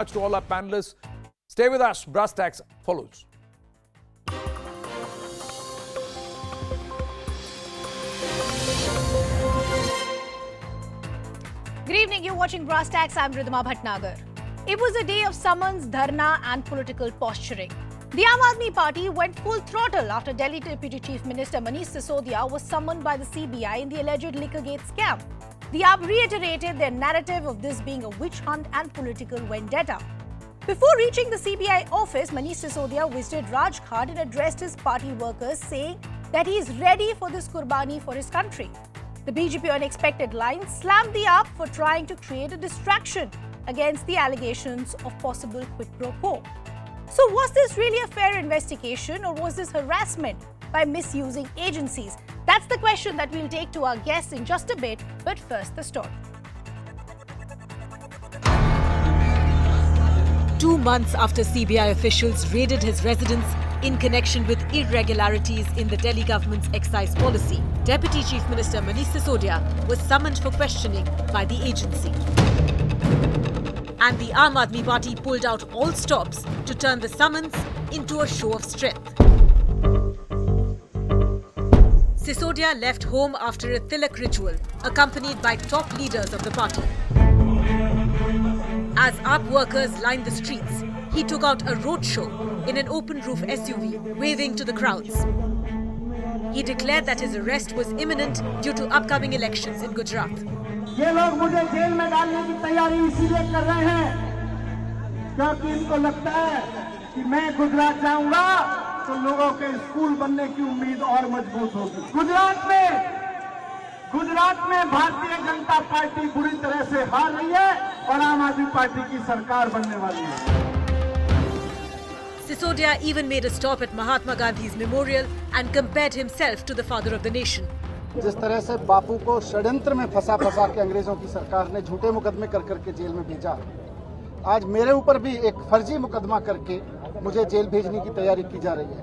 To all our panelists. Stay with us. Brass Tacks follows. Good evening. You're watching Brass Tacks. I'm Ridhima Bhatnagar. It was a day of summons, dharna and political posturing. The Aam Aadmi Party went full throttle after Delhi Deputy Chief Minister Manish Sisodia was summoned by the CBI in the alleged Liquorgate scam. The AAP reiterated their narrative of this being a witch hunt and political vendetta. Before reaching the CBI office, Manish Sisodia visited Rajghat and addressed his party workers, saying that he is ready for this Qurbani for his country. The BJP unexpected line slammed the AAP for trying to create a distraction against the allegations of possible quid pro quo. So was this really a fair investigation, or was this harassment by misusing agencies? That's the question that we'll take to our guests in just a bit, but first the story. 2 months after CBI officials raided his residence in connection with irregularities in the Delhi government's excise policy, Deputy Chief Minister Manish Sisodia was summoned for questioning by the agency. And the Aam Aadmi Party pulled out all stops to turn the summons into a show of strength. Sisodia left home after a tilak ritual, accompanied by top leaders of the party. As AAP workers lined the streets, he took out a roadshow in an open-roof SUV, waving to the crowds. He declared that his arrest was imminent due to upcoming elections in Gujarat. ये लोग मुझे jail में डालने की तैयारी इसीलिए कर रहे हैं क्योंकि इनको लगता है कि मैं गुजरात जाऊंगा तो लोगों के स्कूल बनने की उम्मीद और मजबूत होगी। गुजरात में भारतीय जनता पार्टी बुरी तरह से हार रही है और आम आदमी पार्टी की सरकार बनने वाली है। Sisodia even made a stop at Mahatma Gandhi's memorial and compared himself to the father of the nation. जिस तरह से बापू को षड्यंत्र में फंसा के अंग्रेजों की सरकार ने झूठे मुकदमे कर करके जेल में भेजा, आज मेरे ऊपर भी एक फर्जी मुकदमा करके मुझे जेल भेजने की तैयारी की जा रही है।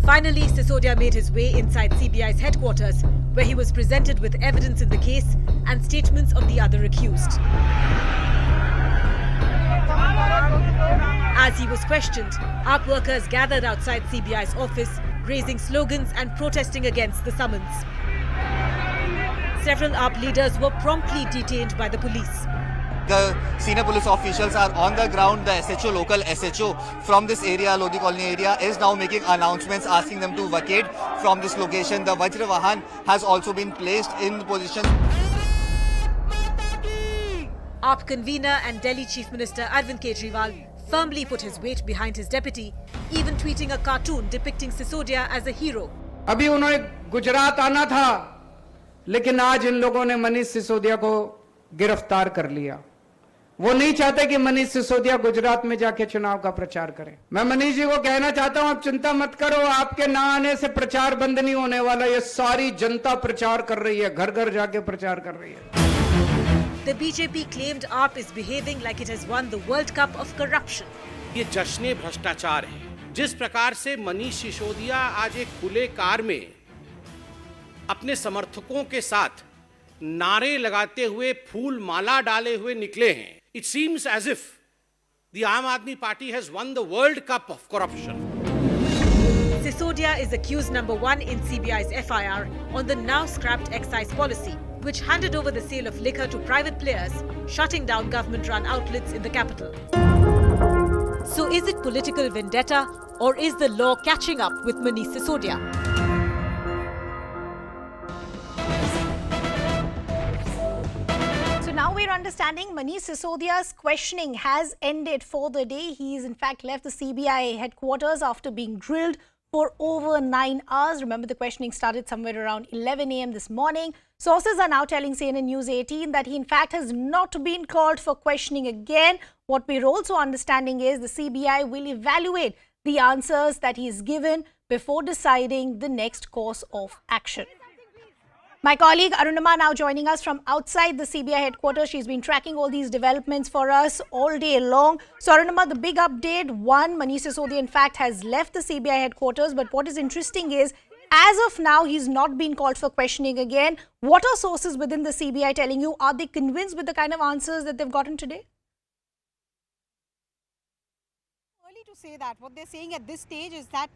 Finally, Sisodia made his way inside CBI's headquarters, where he was presented with evidence in the case and statements of the other accused. As he was questioned, AAP workers gathered outside CBI's office, raising slogans and protesting against the summons. Several AAP leaders were promptly detained by the police. The senior police officials are on the ground. The SHO, local SHO from this area, Lodi Colony area, is now making announcements asking them to vacate from this location. The Vajra Vahan has also been placed in position. AAP convener and Delhi Chief Minister Arvind Kejriwal firmly put his weight behind his deputy, even tweeting a cartoon depicting Sisodia as a hero. अभी उन्होंने गुजरात आना था, लेकिन आज इन लोगों ने मनीष सिसोदिया को गिरफ्तार कर लिया। वो नहीं चाहते कि मनीष सिसोदिया गुजरात में जाके चुनाव का प्रचार करें। मैं मनीष जी को कहना चाहता हूं, आप चिंता मत करो, आपके ना आने से प्रचार बंद नहीं होने वाला। ये सारी जनता प्रचार कर रही है, घर घर जाके प्रचार कर रही है। The BJP claimed AAP is behaving like it has won the World Cup of corruption. ये जश्न भ्रष्टाचार है। जिस प्रकार से मनीष सिसोदिया आज एक खुले कार में अपने समर्थकों के साथ नारे लगाते हुए, फूल माला डाले हुए निकले हैं, it seems as if the Aam Aadmi Party has won the World Cup of corruption. Sisodia is accused number 1 in CBI's FIR on the now scrapped excise policy, which handed over the sale of liquor to private players, shutting down government-run outlets in the capital. So is it political vendetta, or is the law catching up with Manish Sisodia? So now we're understanding Manish Sisodia's questioning has ended for the day. He's in fact left the CBI headquarters after being drilled for over 9 hours. Remember, the questioning started somewhere around 11 a.m. this morning. Sources are now telling CNN News 18 that he in fact has not been called for questioning again. What we're also understanding is the CBI will evaluate the answers that he's given before deciding the next course of action. My colleague Arunima now joining us from outside the CBI headquarters. She's been tracking all these developments for us all day long. So Arunima, the big update, one, Manish Sisodia in fact has left the CBI headquarters. But what is interesting is, as of now, he's not been called for questioning again. What are sources within the CBI telling you? Are they convinced with the kind of answers that they've gotten today? early to say that. What they're saying at this stage is that,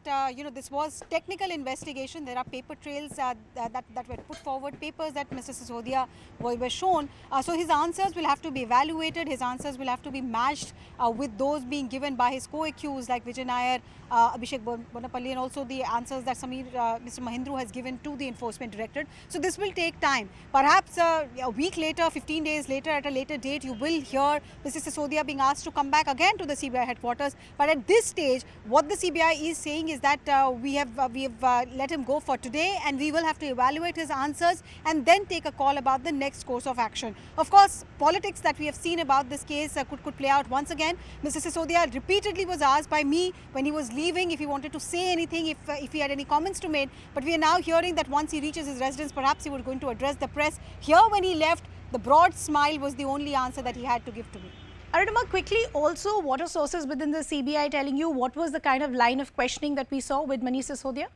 this was technical investigation. There are paper trails that were put forward, papers that Mr. Sisodia were shown. So his answers will have to be evaluated. His answers will have to be matched with those being given by his co-accused like Vijay Nair, Abhishek Bonapalli, and also the answers that Mr. Mahindru has given to the Enforcement Directorate. So this will take time. Perhaps a week later, 15 days later, at a later date, you will hear Mr. Sisodia being asked to come back again to the CBI headquarters. But at this stage, what the CBI is saying is that we have let him go for today, and we will have to evaluate his answers and then take a call about the next course of action. Of course, politics that we have seen about this case could play out once again. Mr. Sisodia repeatedly was asked by me when he was leaving if he wanted to say anything, if he had any comments to make. But we are now hearing that once he reaches his residence, perhaps he was going to address the press. Here, when he left, the broad smile was the only answer that he had to give to me. Arunima, quickly, also, what are sources within the CBI telling you? What was the kind of line of questioning that we saw with Manish Sisodia?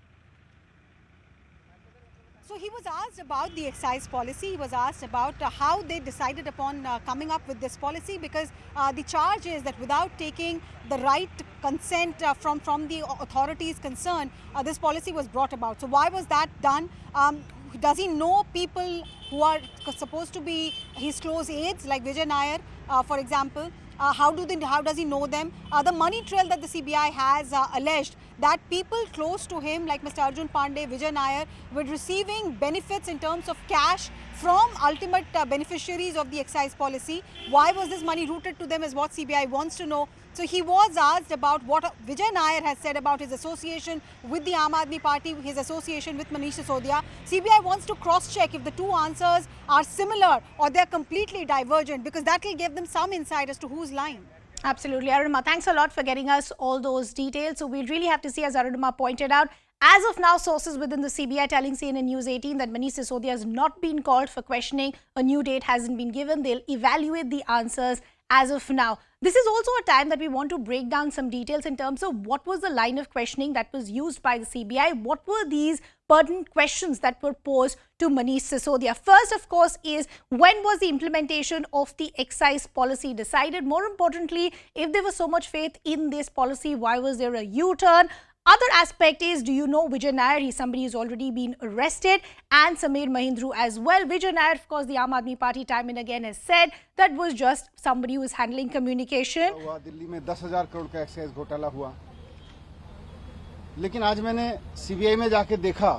So he was asked about the excise policy. He was asked about how they decided upon coming up with this policy, because the charge is that without taking the right consent from the authorities concerned, this policy was brought about. So why was that done? Does he know people who are supposed to be his close aides, like Vijay Nair, for example? How does he know them? The money trail that the CBI has alleged that people close to him, like Mr. Arjun Pandey, Vijay Nair, were receiving benefits in terms of cash from ultimate beneficiaries of the excise policy. Why was this money routed to them is what CBI wants to know. So he was asked about what Vijay Nair has said about his association with the Aam Aadmi Party, his association with Manish Sisodia. CBI wants to cross-check if the two answers are similar or they're completely divergent, because that will give them some insight as to who's lying. Absolutely. Arunima, thanks a lot for getting us all those details. So we'll really have to see, as Arunima pointed out, as of now, sources within the CBI telling CNN News 18 that Manish Sisodia has not been called for questioning. A new date hasn't been given. They'll evaluate the answers as of now. This is also a time that we want to break down some details in terms of what was the line of questioning that was used by the CBI. What were these pertinent questions that were posed to Manish Sisodia? First, of course, is when was the implementation of the excise policy decided? More importantly, if there was so much faith in this policy, why was there a U-turn? Other aspect is, do you know Vijay Nair? He's somebody who's already been arrested, and Sameer Mahindru as well. Vijay Nair, of course, the Aam Aadmi Party time and again has said that was just somebody who is handling communication. Delhi में 10,000 करोड़ का excise घोटाला हुआ, लेकिन आज मैंने CBI में जाके देखा,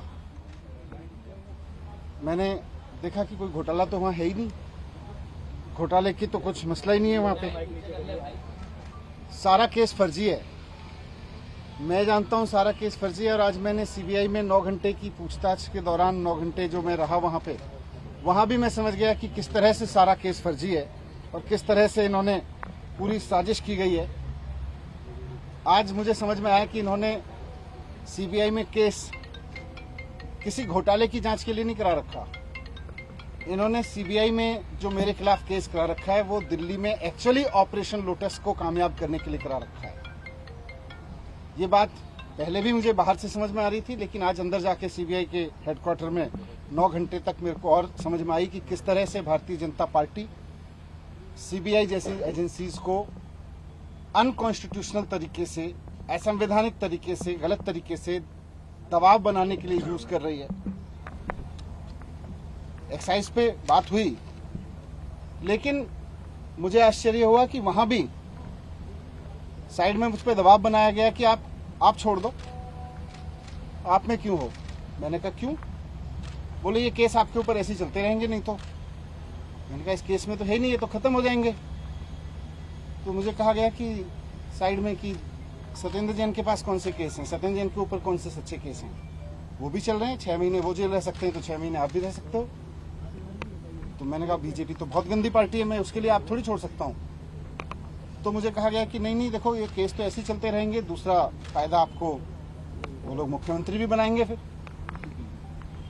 मैंने देखा कि कोई घोटाला तो वहाँ है ही नहीं। घोटाले की तो कुछ मसला ही नहीं है वहाँ पे। सारा केस फर्जी है। मैं जानता हूं सारा केस फर्जी है, और आज मैंने सीबीआई में 9 घंटे की पूछताछ के दौरान 9 घंटे जो मैं रहा वहां पे, वहां भी मैं समझ गया कि किस तरह से सारा केस फर्जी है और किस तरह से इन्होंने पूरी साजिश की गई है। आज मुझे समझ में आया कि इन्होंने सीबीआई में केस किसी घोटाले की जांच के लिए नहीं करा रखा। इन्होंने सीबीआई में जो मेरे खिलाफ केस करा रखा है वो दिल्ली में एक्चुअली ऑपरेशन लोटस को कामयाब करने के लिए करा रखा है। ये बात पहले भी मुझे बाहर से समझ में आ रही थी, लेकिन आज अंदर जाके सीबीआई के हेडक्वार्टर में 9 घंटे तक मेरे को और समझ में आई कि किस तरह से भारतीय जनता पार्टी सीबीआई जैसी एजेंसीज को अनकॉन्स्टिट्यूशनल तरीके से, असंवैधानिक तरीके से, गलत तरीके से दबाव बनाने के लिए यूज कर रही है। एक्साइज पे बात हुई, लेकिन मुझे आश्चर्य हुआ कि वहां भी साइड में मुझ पर दबाव बनाया गया कि आप छोड़ दो, आप में क्यों हो। मैंने कहा क्यों? बोले ये केस आपके ऊपर ऐसे चलते रहेंगे, नहीं तो। मैंने कहा इस केस में तो है नहीं, ये तो खत्म हो जाएंगे। तो मुझे कहा गया कि साइड में कि सत्येंद्र जैन के पास कौन से केस हैं, सत्येंद्र जैन के ऊपर कौन से सच्चे केस हैं, वो भी चल रहे हैं। 6 महीने वो जेल रह सकते हैं तो 6 महीने आप भी रह सकते हो। तो मैंने कहा बीजेपी तो बहुत गंदी पार्टी है, मैं उसके लिए आप थोड़ी छोड़ सकता हूँ। तो मुझे कहा गया कि नहीं देखो ये केस तो ऐसे ही चलते रहेंगे, दूसरा फायदा आपको वो लोग मुख्यमंत्री भी बनाएंगे फिर।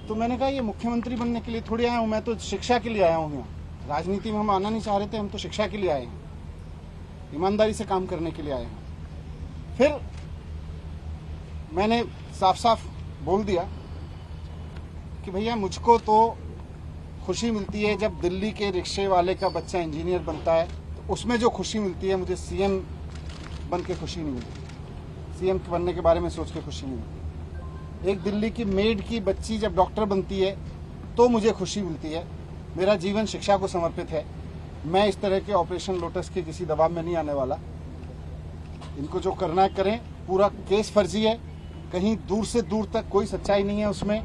तो मैंने कहा ये मुख्यमंत्री बनने के लिए थोड़ी आया हूँ, मैं तो शिक्षा के लिए आया हूँ। यहाँ राजनीति में हम आना नहीं चाह रहे थे, हम तो शिक्षा के लिए आए हैं, ईमानदारी से काम करने के लिए आए हैं। फिर मैंने साफ साफ बोल दिया कि भैया मुझको तो खुशी मिलती है जब दिल्ली के रिक्शे वाले का बच्चा इंजीनियर बनता है, तो उसमें जो खुशी मिलती है मुझे सीएम बन के खुशी नहीं मिलती। सीएम बनने के बारे में सोच के खुशी नहीं होती। एक दिल्ली की मेड की बच्ची जब डॉक्टर बनती है तो मुझे खुशी मिलती है। मेरा जीवन शिक्षा को समर्पित है। मैं इस तरह के ऑपरेशन लोटस के किसी दबाव में नहीं आने वाला। इनको जो करना है करें। पूरा केस फर्जी है, कहीं दूर से दूर तक कोई सच्चाई नहीं है उसमें।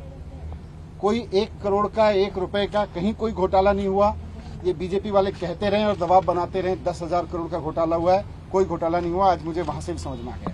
कोई 1 करोड़ का 1 रुपए का कहीं कोई घोटाला नहीं हुआ। ये बीजेपी वाले कहते रहे और दबाव बनाते रहे 10,000 करोड़ का घोटाला हुआ है, कोई घोटाला नहीं हुआ। आज मुझे वहां से भी समझ में आ गया।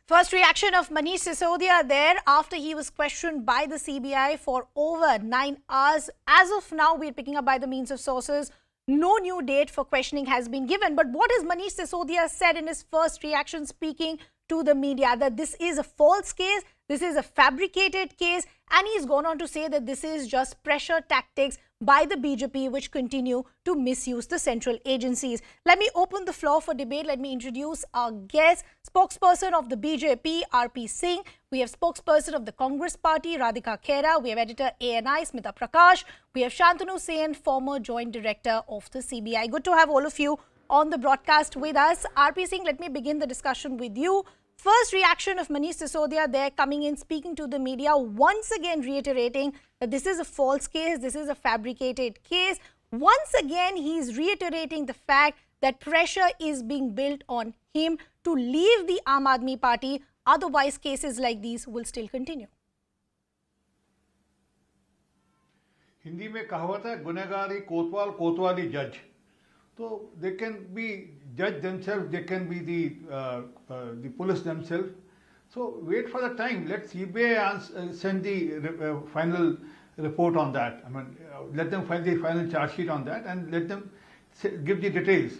First reaction of Manish Sisodia there after he was questioned by the CBI for over 9 hours. As of now, we're picking up by the means of sources. No new date for questioning has been given. But what has Manish Sisodia said in his first reaction speaking to the media? That this is a false case, this is a fabricated case, and he's gone on to say that this is just pressure tactics by the BJP which continue to misuse the central agencies. Let me open the floor for debate. Let me introduce our guest, spokesperson of the BJP, RP Singh. We have spokesperson of the Congress party, Radhika Khera. We have editor ANI, Smita Prakash. We have Shantanu Sen, former joint director of the CBI. Good to have all of you on the broadcast with us. RP Singh, let me begin the discussion with you. First reaction of Manish Sisodia there coming in, speaking to the media, once again reiterating that this is a false case, this is a fabricated case. Once again, he is reiterating the fact that pressure is being built on him to leave the Aam Aadmi Party. Otherwise, cases like these will still continue. Hindi में कहावत है गुनहगारी कोतवाल कोतवाली जज. So they can be judge themselves, they can be the police themselves. So wait for the time. Let CBI send the final report on that. I mean, let them file the final charge sheet on that and let them give the details.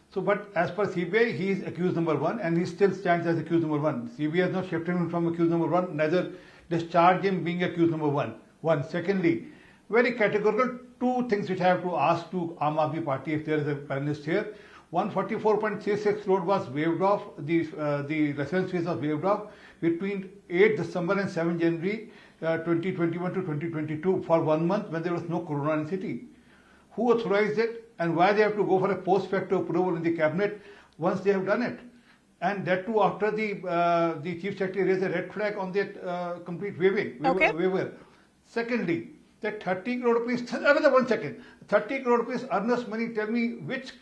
So, but as per CBI, he is accused number 1 and he still stands as accused number 1. CBI has not shifted him from accused number 1, neither discharged him being accused number 1. Secondly, very categorical, 2 things which I have to ask to Aam Aadmi Party if there is a panelist here. 144.36 crore was waived off, the license fees was waived off between 8 December and 7 January 2021 to 2022 for 1 month when there was no corona in the city. Who authorized it and why they have to go for a post facto approval in the cabinet once they have done it? And that too after the Chief Secretary raised a red flag on that complete waiver. Secondly, that 30 crore rupees, another 1 second, 30 crore rupees earnest money, tell me which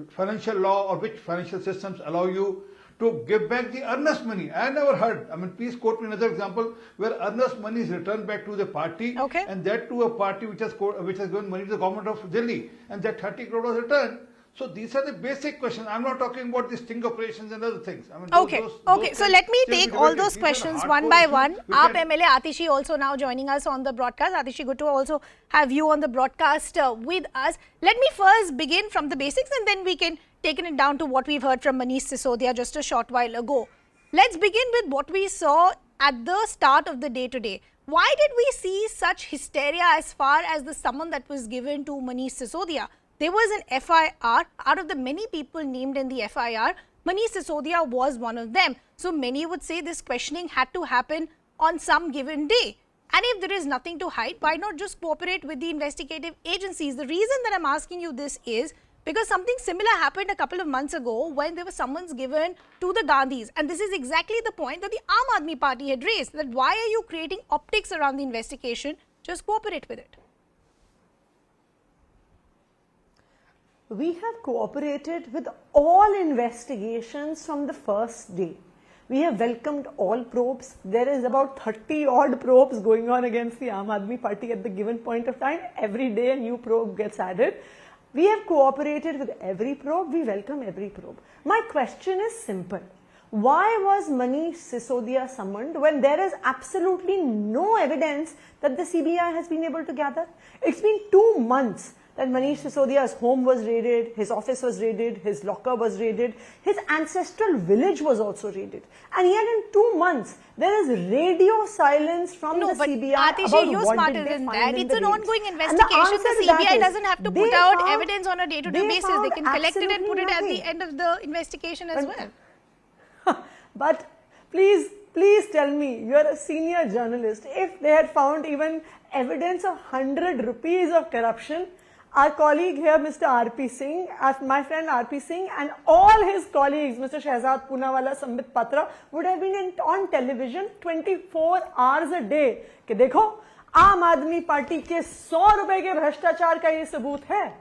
financial law or which financial systems allow you to give back the earnest money? I never heard. I mean, please quote me another example where earnest money is returned back to the party and that to a party which has given money to the government of Delhi and that 30 crore was returned. So these are the basic questions. I'm not talking about the sting operations and other things. I mean, those so let me take all those questions one by one. Aap MLA Atishi also now joining us on the broadcast. Atishi, good to also have you on the broadcast with us. Let me first begin from the basics and then we can take it down to what we've heard from Manish Sisodia just a short while ago. Let's begin with what we saw at the start of the day today. Why did we see such hysteria as far as the summon that was given to Manish Sisodia? There was an FIR. Out of the many people named in the FIR, Manish Sisodia was one of them. So many would say this questioning had to happen on some given day. And if there is nothing to hide, why not just cooperate with the investigative agencies? The reason that I'm asking you this is because something similar happened a couple of months ago when there were summons given to the Gandhis. And this is exactly the point that the Aam Aadmi Party had raised, that why are you creating optics around the investigation? Just cooperate with it. We have cooperated with all investigations from the first day. We have welcomed all probes. There is about 30 odd probes going on against the Aam Aadmi Party at the given point of time. Every day a new probe gets added. We have cooperated with every probe. We welcome every probe. My question is simple. Why was Manish Sisodia summoned when there is absolutely no evidence that the CBI has been able to gather? It's been 2 months that Manish Sisodia's home was raided, his office was raided, his locker was raided, his ancestral village was also raided. And yet in 2 months, there is radio silence from the CBI Atishi, about you're what smarter did they than find that. in It's the an raids. ongoing And the investigation. answer The to that CBI is doesn't have to they put out found- evidence on a day-to-day they basis. They can found collect it and put it at absolutely the end of the investigation as well. But please tell me, you're a senior journalist, if they had found even evidence of 100 rupees of corruption, our colleague here, Mr. R.P. Singh, my friend R.P. Singh, and all his colleagues, Mr. Shehzad Poonawala, Sambit Patra, would have been on television 24 hours a day. कि देखो, आम आदमी party के 100 रुपए के भ्रष्टाचार का ये सबूत है.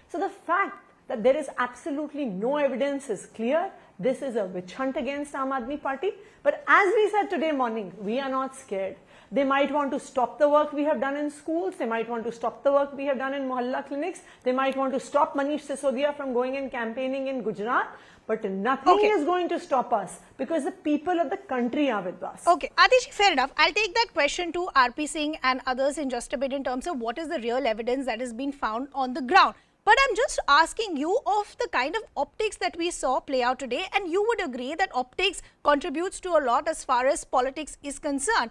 So the fact that there is absolutely no evidence is clear. This is a witch hunt against Aam Aadmi Party. But as we said today morning, we are not scared. They might want to stop the work we have done in schools. They might want to stop the work we have done in Mohalla clinics. They might want to stop Manish Sisodia from going and campaigning in Gujarat. But nothing is going to stop us because the people of the country are with us. Okay, Atishi, fair enough. I'll take that question to RP Singh and others in just a bit in terms of what is the real evidence that has been found on the ground. But I'm just asking you of the kind of optics that we saw play out today, and you would agree that optics contributes to a lot as far as politics is concerned.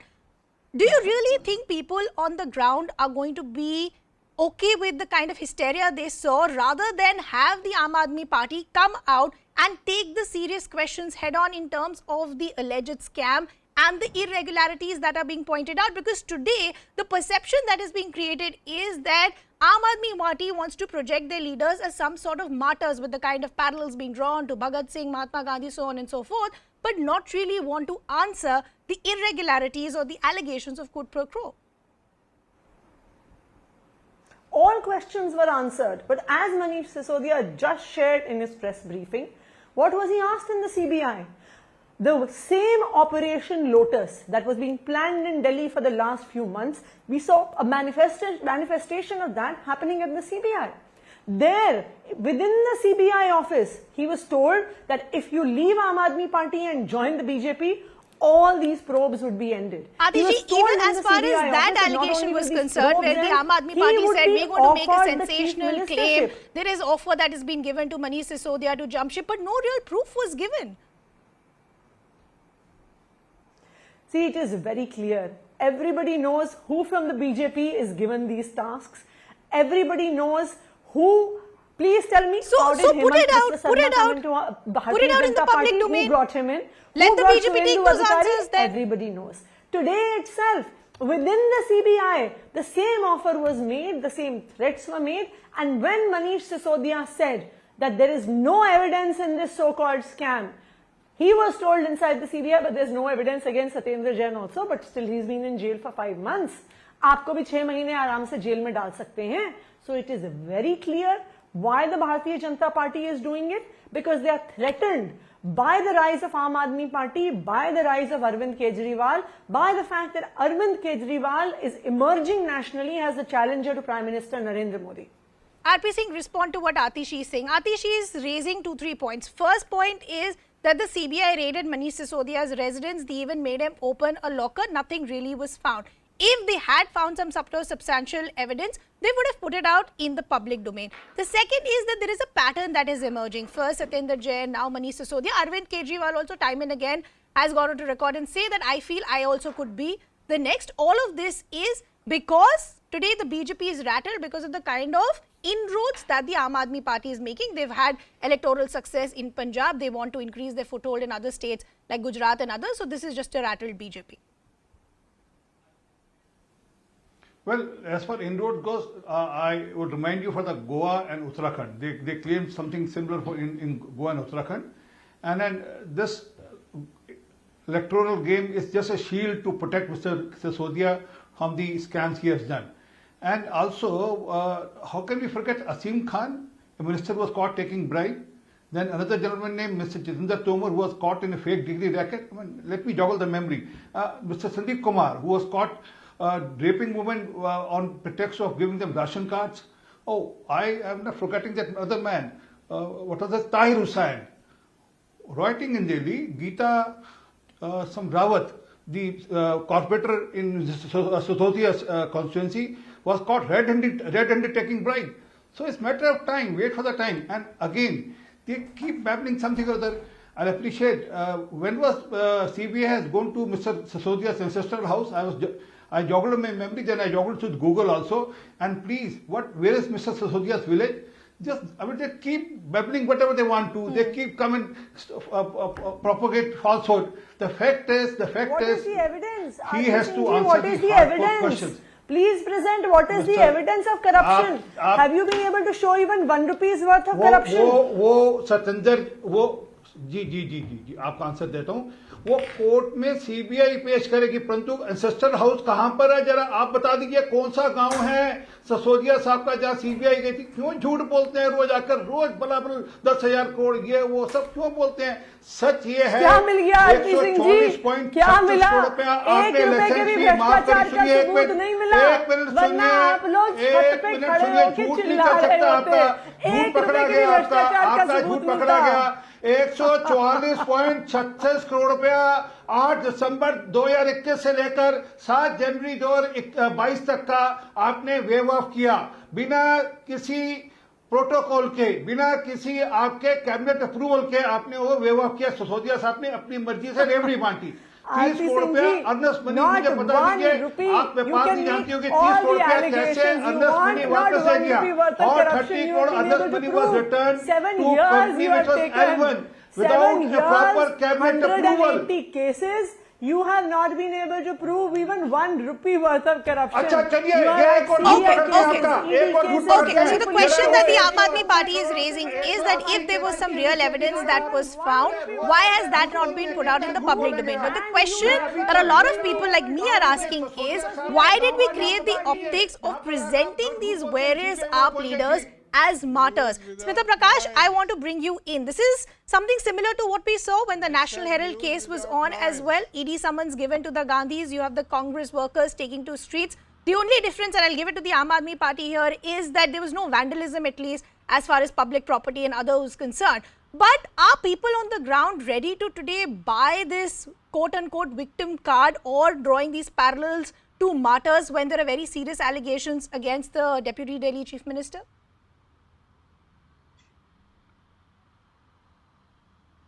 Do you really think people on the ground are going to be okay with the kind of hysteria they saw rather than have the Aam Aadmi Party come out and take the serious questions head on in terms of the alleged scam and the irregularities that are being pointed out? Because today the perception that is being created is that Aam Aadmi Party wants to project their leaders as some sort of martyrs, with the kind of parallels being drawn to Bhagat Singh, Mahatma Gandhi, so on and so forth, but not really want to answer the irregularities or the allegations of quid pro quo. All questions were answered, but as Manish Sisodia just shared in his press briefing, what was he asked in the CBI? The same Operation Lotus that was being planned in Delhi for the last few months, we saw a manifestation of that happening at the CBI. There, within the CBI office, he was told that if you leave Aam Aadmi Party and join the BJP, all these probes would be ended. Aditi, even as far as that allegation was concerned, where the Aam Aadmi Party said we're going to make a sensational claim, there is offer that has been given to Manish Sisodia to jump ship, but no real proof was given. See, it is very clear. Everybody knows who from the BJP is given these tasks. Everybody knows who. Please tell me. So put it out. Put it out in the public domain. Who brought him in? Let the BJP take those answers then. Everybody knows. Today itself, within the CBI, the same offer was made, the same threats were made, and when Manish Sisodia said that there is no evidence in this so-called scam, he was told inside the CBI, but there's no evidence against Satyendra Jain also, but still he's been in jail for 5 months. आपको भी 6 महीने आराम से jail में डाल सकते हैं. So it is very clear why the Bharatiya Janata Party is doing it, because they are threatened by the rise of Aam Aadmi Party, by the rise of Arvind Kejriwal, by the fact that Arvind Kejriwal is emerging nationally as the challenger to Prime Minister Narendra Modi. RP Singh, respond to what Atishi is saying. Atishi is raising 2-3 points. First point is that the CBI raided Manish Sisodia's residence. They even made him open a locker. Nothing really was found. If they had found some substantial evidence, they would have put it out in the public domain. The second is that there is a pattern that is emerging. First Satyendra Jain, now Manish Sisodia. Arvind Kejriwal also time and again has gone on to record and say that I feel I also could be the next. All of this is because today the BJP is rattled because of the kind of inroads that the Aam Aadmi Party is making. They've had electoral success in Punjab. They want to increase their foothold in other states like Gujarat and others. So this is just a rattled BJP. Well, as far inroad goes, I would remind you for the Goa and Uttarakhand. They claimed something similar in Goa and Uttarakhand. And then this electoral game is just a shield to protect Mr. Sisodia from the scams he has done. And also, how can we forget Asim Khan? A minister was caught taking bribe. Then another gentleman named Mr. Jitendra Tomar, who was caught in a fake degree racket. I mean, let me joggle the memory. Mr. Sandeep Kumar, who was caught raping women on pretext of giving them ration cards. Oh, I am not forgetting that other man. What was that? Tahir Hussain. Writing in Delhi, Geeta Rawat, the corporator in Sisodia's constituency, was caught red-handed taking bribe. So it's a matter of time. Wait for the time. And again, they keep babbling something or other. I appreciate. When was CBI has gone to Mr. Sisodia's ancestral house? I joggled my memory, then I joggled with Google also. And please, where is Mr. Sisodia's village? They keep babbling whatever they want to. They keep coming, propagate falsehood. The fact is, What is the evidence? he has to What answer is the the hardcore evidence? questions. Please present what is the evidence of corruption. Have you been able to show even 1 rupee's worth of corruption? वो सतेंद्र वो जी आपका answer देता हूँ. वो court में CBI पेश करेगी, परंतु एंसेस्टर हाउस कहां पर है जरा आप बता दीजिए. कौन सा गांव है सिसोदिया साहब का जहां सीबीआई गई थी? क्यों झूठ बोलते हैं रोज आकर, रोज बराबर 10,000 करोड़ ये वो सब क्यों बोलते हैं? सच ये है क्या मिल गया आरती सिंह जी? क्या मिला? 1 रुपए के भी भ्रष्टाचार का सबूत नहीं मिला, वरना आप लोग छत पे खड़े होकर चिल्ला रहे होते. 1 रुपए के भी भ्रष्टाचार का सबूत मिलता. 144.36 करोड़ रुपया 8 दिसंबर 2021 से लेकर 7 जनवरी 2022 तक का आपने वेव ऑफ किया, बिना किसी प्रोटोकॉल के, बिना किसी आपके कैबिनेट अप्रूवल के आपने वो वेव ऑफ किया. सिसोदिया साहब ने अपनी मर्जी से रेवड़ी बांटी. 30 करोड़ रुपया अर्नस्ट मनी, मुझे बता दीजिए आप व्यापार नहीं जानती हो कि 30 करोड़ रुपया कैसे अर्नस्ट मनी वापस दे दिया. और 30 crore earnest money was return to company which was L1 without a proper cabinet approval. 180 cases. You have not been able to prove even 1 rupee worth of corruption. अच्छा चलिए, Okay, so the question that the Aam Aadmi Party is raising is that if there was some real evidence that was found, why has that not been put out in the public domain? But the question that a lot of people like me are asking is, why did we create the optics of presenting these various AAP leaders as martyrs? Smita Prakash, I want to bring you in. This is something similar to what we saw when the National Herald case was on as well. ED summons given to the Gandhis. You have the Congress workers taking to streets. The only difference, and I'll give it to the Aam Aadmi Party here, is that there was no vandalism, at least as far as public property and others concerned. But are people on the ground ready to today buy this quote-unquote victim card or drawing these parallels to martyrs when there are very serious allegations against the Deputy Delhi Chief Minister?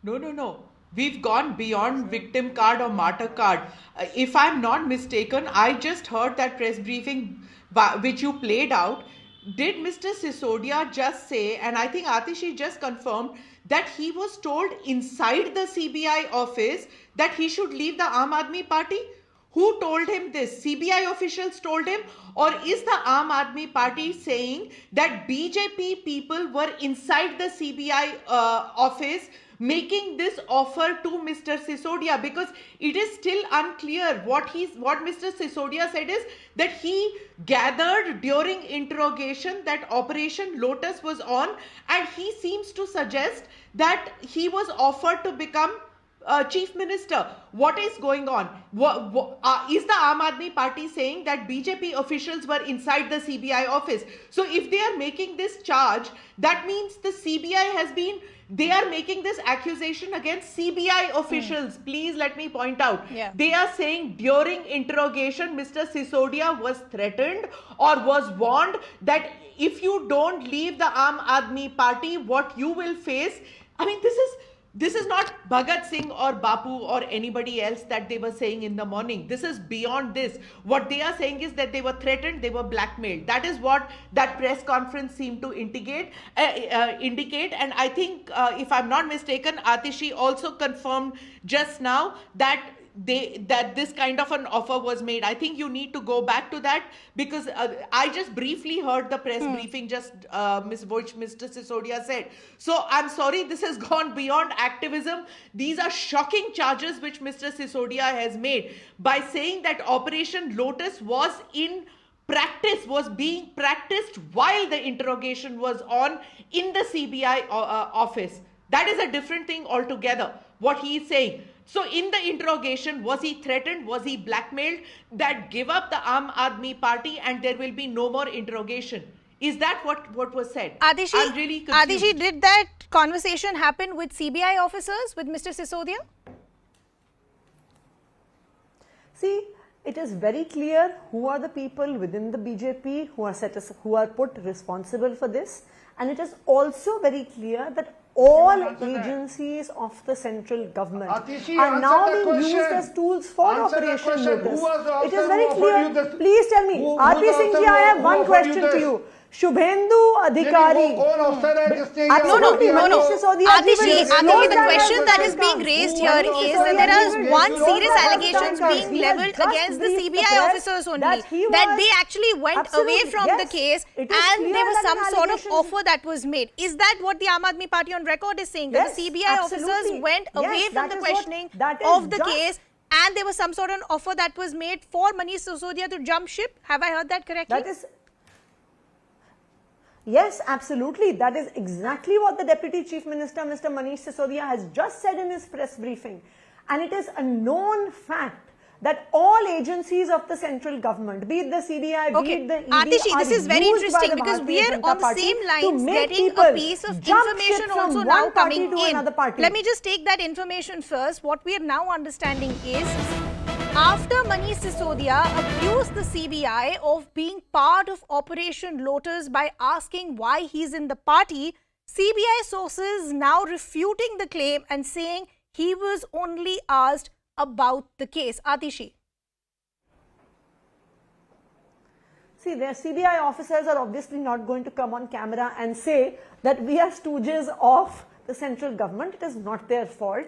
No. We've gone beyond victim card or martyr card. If I'm not mistaken, I just heard that press briefing which you played out. Did Mr. Sisodia just say, and I think Atishi just confirmed, that he was told inside the CBI office that he should leave the Aam Aadmi Party? Who told him this? CBI officials told him? Or is the Aam Aadmi Party saying that BJP people were inside the CBI office making this offer to Mr. Sisodia? Because it is still unclear. What Mr. Sisodia said is that he gathered during interrogation that Operation Lotus was on, and he seems to suggest that he was offered to become Chief Minister. What is going on? Is the Aam Aadmi Party saying that BJP officials were inside the CBI office? So if they are making this charge, that means the CBI they are making this accusation against CBI officials. Please let me point out. Yeah. They are saying during interrogation, Mr. Sisodia was threatened or was warned that if you don't leave the Aam Aadmi Party, what you will face. I mean, this is not Bhagat Singh or Bapu or anybody else that they were saying in the morning. This is beyond this. What they are saying is that they were threatened, they were blackmailed. That is what that press conference seemed to indicate. And I think, if I'm not mistaken, Atishi also confirmed just now that this kind of an offer was made. I think you need to go back to that, because I just briefly heard the press briefing just which Mr. Sisodia said. So I'm sorry, this has gone beyond activism. These are shocking charges which Mr. Sisodia has made by saying that Operation Lotus was being practiced while the interrogation was on in the CBI office. That is a different thing altogether, what he is saying. So in the interrogation, was he threatened? Was he blackmailed that give up the Aam Aadmi Party and there will be no more interrogation? Is that what was said? Adishi, I'm really confused. Adishi, did that conversation happen with CBI officers, with Mr. Sisodia? See, it is very clear who are the people within the BJP who are put responsible for this, and it is also very clear that all agencies of the central government are now being used as tools for Operation Lotus. It is very clear. Please tell me, R.P. Singh ji, I have one question to you. Shubhendu Adhikari. कौन अफसर है जिसने ये Absolutely, No, Manish Sisodia ji Atishi, will Atishi, slow the down question that as is being comes. raised here Manish is that there Sisodia is ji will one slow serious down as allegations comes. being He has leveled just against the briefed CBI press officers only, that he that was- they actually went Absolutely, away from the yes. case It is and clear there was that some an sort of allegation- offer that was made. Is that what the Aam Aadmi Party on record is saying? That Yes, the CBI absolutely. officers went away Yes, from that the is what- questioning that is of the just- case and there was some sort of offer that was made for Manish Sisodia to jump ship? Have I heard that correctly? That is, yes, absolutely. That is exactly what the Deputy Chief Minister, Mr. Manish Sisodia, has just said in his press briefing. And it is a known fact that all agencies of the central government, be it the CBI, be it the ED, Atishi, are this is very used by interesting the because we Bharatiya are Janata on the Party same to lines make getting people a piece of jump information ship from also one now party coming to in. another party. Let me just take that information first. What we are now understanding is after Manish Sisodia accused the CBI of being part of Operation Lotus by asking why he's in the party, CBI sources now refuting the claim and saying he was only asked about the case. Atishi. See, their CBI officers are obviously not going to come on camera and say that we are stooges of the central government. It is not their fault.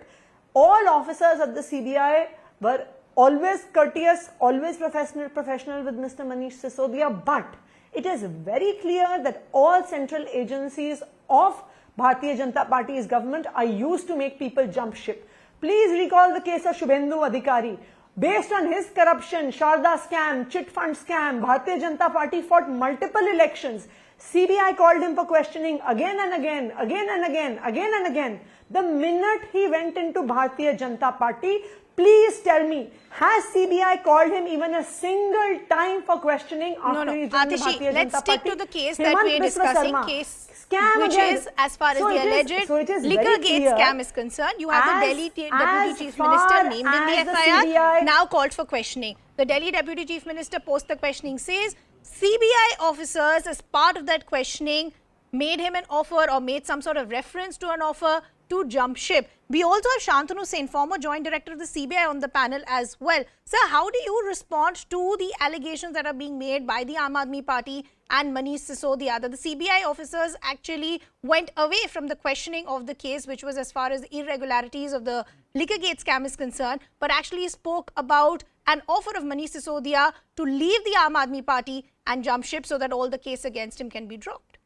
All officers at the CBI were always courteous, always professional with Mr. Manish Sisodia, but it is very clear that all central agencies of Bharatiya Janata Party's government are used to make people jump ship. Please recall the case of Shubhendu Adhikari. Based on his corruption, Sharda scam, chit fund scam, Bharatiya Janata Party fought multiple elections. CBI called him for questioning again and again, again and again, again and again. The minute he went into Bharatiya Janata Party, please tell me, has CBI called him even a single time for questioning after he joined the Atishi, Bharatiya let's Janata stick Party? to the case that we are Biswa discussing, Sarma. case Scam which again. is, as far as So the it is- alleged so it is liquor very gate clear scam is concerned. You have the Delhi Deputy Chief far Minister named in as the the FIR, CBI now called for questioning. The Delhi Deputy Chief Minister post the questioning says CBI officers as part of that questioning made him an offer or made some sort of reference to an offer to jump ship. We also have Shantanu Sen, former Joint Director of the CBI, on the panel as well. Sir, how do you respond to the allegations that are being made by the Aam Aadmi Party and Manish Sisodia that the CBI officers actually went away from the questioning of the case, which was as far as the irregularities of the Liquorgate scam is concerned, but actually spoke about an offer of Manish Sisodia to leave the Aam Aadmi Party and jump ship so that all the case against him can be dropped?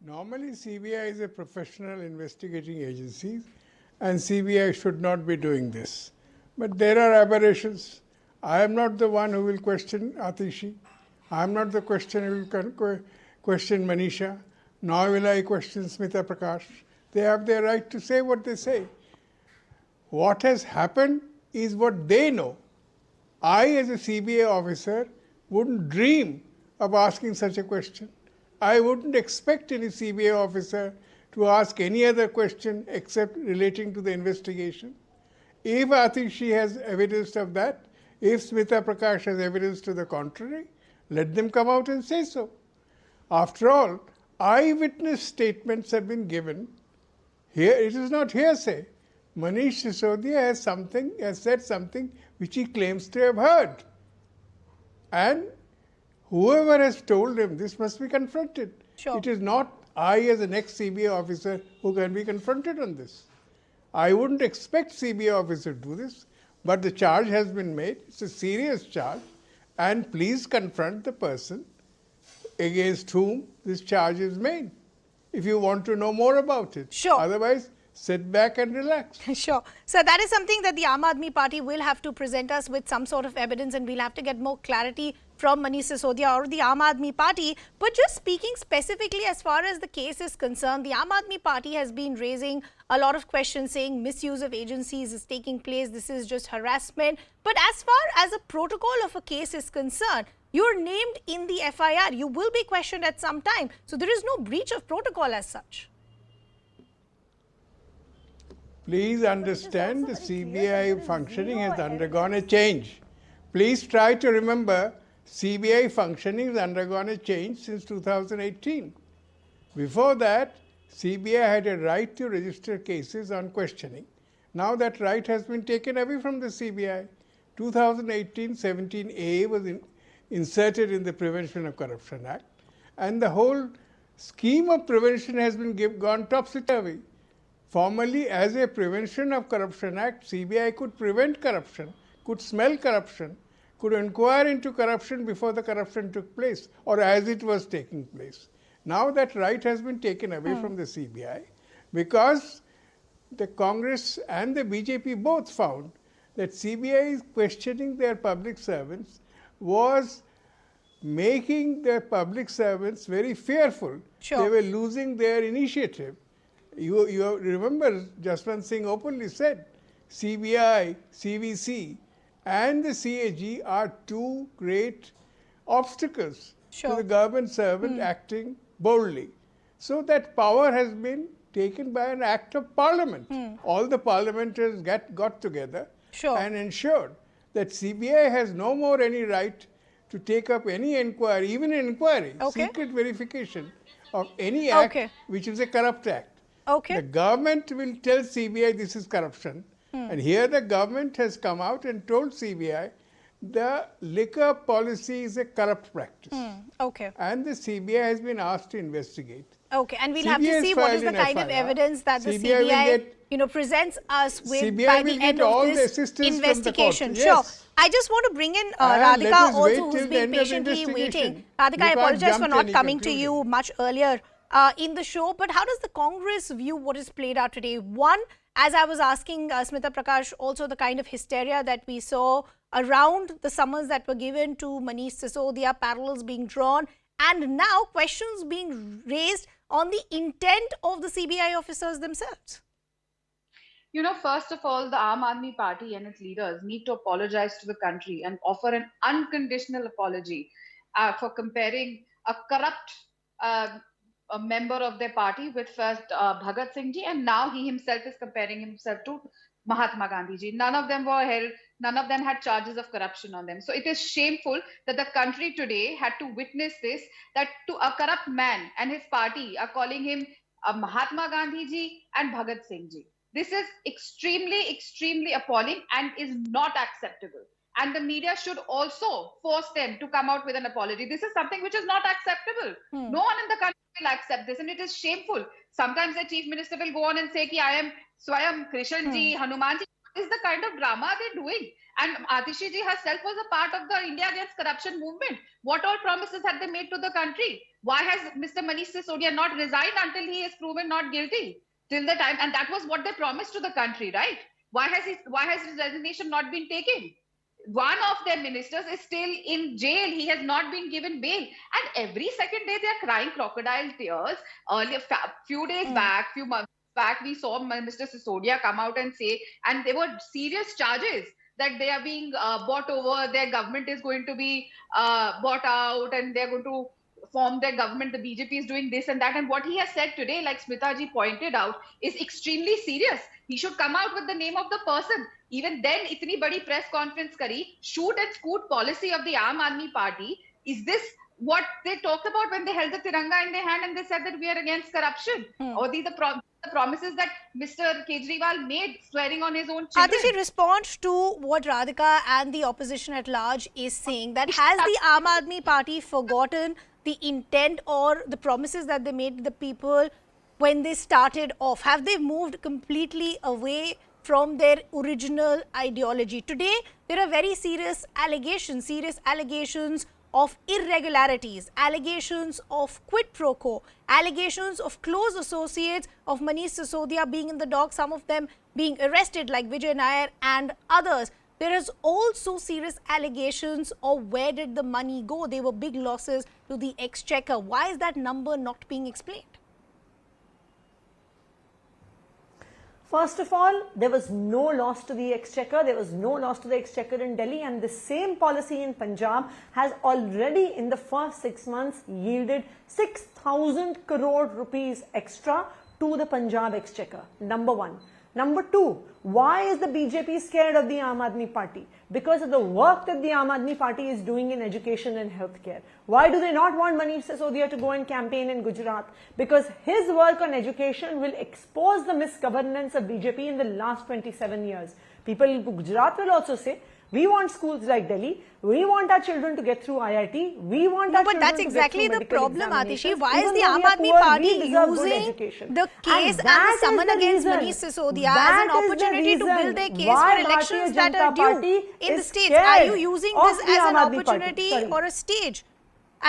Normally, CBI is a professional investigating agency and CBI should not be doing this. But there are aberrations. I am not the one who will question Atishi. I am not the question who will question Manisha. Nor will I question Smita Prakash. They have their right to say what they say. What has happened is what they know. I, as a CBI officer, wouldn't dream of asking such a question. I wouldn't expect any CBI officer to ask any other question except relating to the investigation. If Atishi has evidence of that, if Smita Prakash has evidence to the contrary, let them come out and say so. After all, eyewitness statements have been given. Here, it is not hearsay. Manish Sisodia has said something which he claims to have heard. And whoever has told him this must be confronted. Sure. It is not I, as an ex-CBI officer, who can be confronted on this. I wouldn't expect CBI officer to do this, but the charge has been made. It's a serious charge, and please confront the person against whom this charge is made if you want to know more about it. Sure. Otherwise, sit back and relax. Sure. So that is something that the Aam Aadmi Party will have to present us with some sort of evidence, and we'll have to get more clarity from Manish Sisodia or the Aam Aadmi Party. But just speaking specifically as far as the case is concerned, the Aam Aadmi Party has been raising a lot of questions saying misuse of agencies is taking place. This is just harassment. But as far as a protocol of a case is concerned, you're named in the FIR. You will be questioned at some time. So there is no breach of protocol as such. Please understand the CBI functioning has undergone a change. Please try to remember CBI functioning has undergone a change since 2018. Before that, CBI had a right to register cases on questioning. Now that right has been taken away from the CBI. 2018-17A was inserted in the Prevention of Corruption Act, and the whole scheme of prevention has been gone topsy-turvy. Formally, as a Prevention of Corruption Act, CBI could prevent corruption, could smell corruption, could inquire into corruption before the corruption took place or as it was taking place. Now that right has been taken away from the CBI because the Congress and the BJP both found that CBI questioning their public servants was making their public servants very fearful. Sure. They were losing their initiative. You remember Jaswant Singh openly said CBI, CVC and the CAG are two great obstacles to the government servant acting boldly. So that power has been taken by an act of parliament. All the parliamentarians got together and ensured that CBI has no more any right to take up any inquiry, even an inquiry, secret verification of any act which is a corrupt act. The government will tell CBI this is corruption. And here the government has come out and told CBI the liquor policy is a corrupt practice. And the CBI has been asked to investigate. And we'll have to see what is the kind of evidence that the CBI presents us with by the end of this investigation. Sure. I just want to bring in Radhika also, who's been patiently waiting. Radhika, I apologize for not coming to you much earlier in the show, but how does the Congress view what is played out today? One, as I was asking Smita Prakash, also the kind of hysteria that we saw around the summons that were given to Manish Sisodia, parallels being drawn, and now questions being raised on the intent of the CBI officers themselves. You know, first of all, the Aam Aadmi Party and its leaders need to apologize to the country and offer an unconditional apology for comparing a corrupt a member of their party with first Bhagat Singh ji, and now he himself is comparing himself to Mahatma Gandhi ji. None of them were held, none of them had charges of corruption on them. So it is shameful that the country today had to witness this, that to a corrupt man and his party are calling him Mahatma Gandhi ji and Bhagat Singh ji. This is extremely, extremely appalling and is not acceptable. And the media should also force them to come out with an apology. This is something which is not acceptable. No one in the country will accept this, and it is shameful. Sometimes the chief minister will go on and say, I am Swayam, Krishan ji, Hanuman ji. What is the kind of drama they're doing? And Atishi ji herself was a part of the India Against Corruption movement. What all promises had they made to the country? Why has Mr. Manish Sisodia not resigned until he is proven not guilty? Till the time, and that was what they promised to the country, right? Why has his resignation not been taken? One of their ministers is still in jail. He has not been given bail. And every second day they are crying crocodile tears. Earlier, few days back, few months back, we saw Mr. Sisodia come out and say, and there were serious charges that they are being bought over. Their government is going to be bought out and they're going to form their government. The BJP is doing this and that. And what he has said today, like Smita ji pointed out, is extremely serious. He should come out with the name of the person. Even then, itni badi press conference kari, shoot and scoot policy of the Aam Aadmi Party. Is this what they talked about when they held the Tiranga in their hand and they said that we are against corruption? Or these are the promises that Mr. Kejriwal made, swearing on his own children? Atishi, respond to what Radhika and the opposition at large is saying, that has the Aam Aadmi Party forgotten the intent or the promises that they made to the people when they started off? Have they moved completely away from their original ideology? Today, there are very serious allegations of irregularities, allegations of quid pro quo, allegations of close associates of Manish Sisodia being in the dock, some of them being arrested like Vijay Nair and others. There is also serious allegations of where did the money go. They were big losses to the exchequer. Why is that number not being explained? First of all, there was no loss to the exchequer. There was no loss to the exchequer in Delhi, and the same policy in Punjab has already in the first 6 months yielded 6,000 crore rupees extra to the Punjab exchequer. Number one. Number two, why is the BJP scared of the Aam Aadmi Party? Because of the work that the Aam Aadmi Party is doing in education and healthcare. Why do they not want Manish Sisodia to go and campaign in Gujarat? Because his work on education will expose the misgovernance of BJP in the last 27 years. People in Gujarat will also say, We want schools like Delhi. We want our children to get through IIT. We want our but children that's to exactly get through the medical problem, Atishi. examinations. Why is Even the though Aam we are Aadmi poor, Party we deserve good using education. the case and the that is summon the against reason. Manish Sisodia That as an is the opportunity to reason build their case why for elections Bharatiya that are Janata due Party in the is states? Are you scared using of this the as an Aam Aadmi Party? opportunity Sorry. or a stage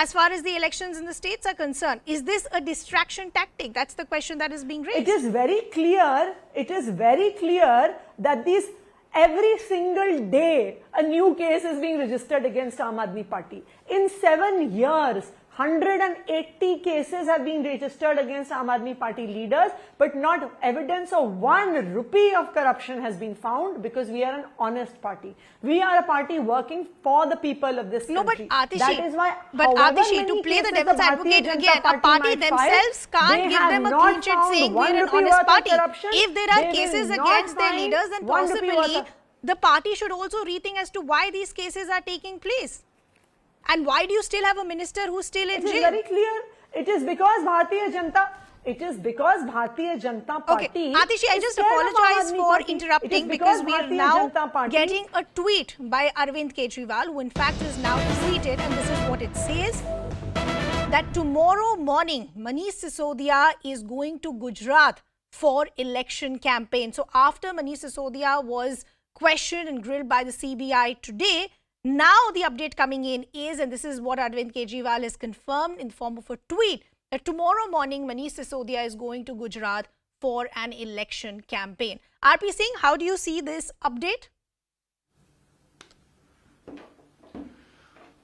as far as the elections in the states are concerned? Is this a distraction tactic? That's the question that is being raised. It is very clear. It is very clear that these every single day a new case is being registered against Aam Aadmi Party. In 7 years, 180 cases have been registered against Aam Aadmi Party leaders, but not evidence of 1 rupee of corruption has been found, because we are an honest party. We are a party working for the people of this country. No, but Atishi, that is why, to play the devil's advocate again, a party themselves can't give them a clean sheet saying we're an honest party. If there are cases against their leaders, then possibly the party should also rethink as to why these cases are taking place. And why do you still have a minister who's still in jail? It is very clear. It is because Bharatiya Janata Party. Okay, Atishi, I just apologize for interrupting because we are now getting a tweet by Arvind Kejriwal, who in fact is now tweeted, and this is what it says, that tomorrow morning Manish Sisodia is going to Gujarat for election campaign. So after Manish Sisodia was questioned and grilled by the CBI today, now the update coming in is, and this is what Arvind Kejriwal has confirmed in the form of a tweet, that tomorrow morning Manish Sisodia is going to Gujarat for an election campaign. RP Singh, how do you see this update?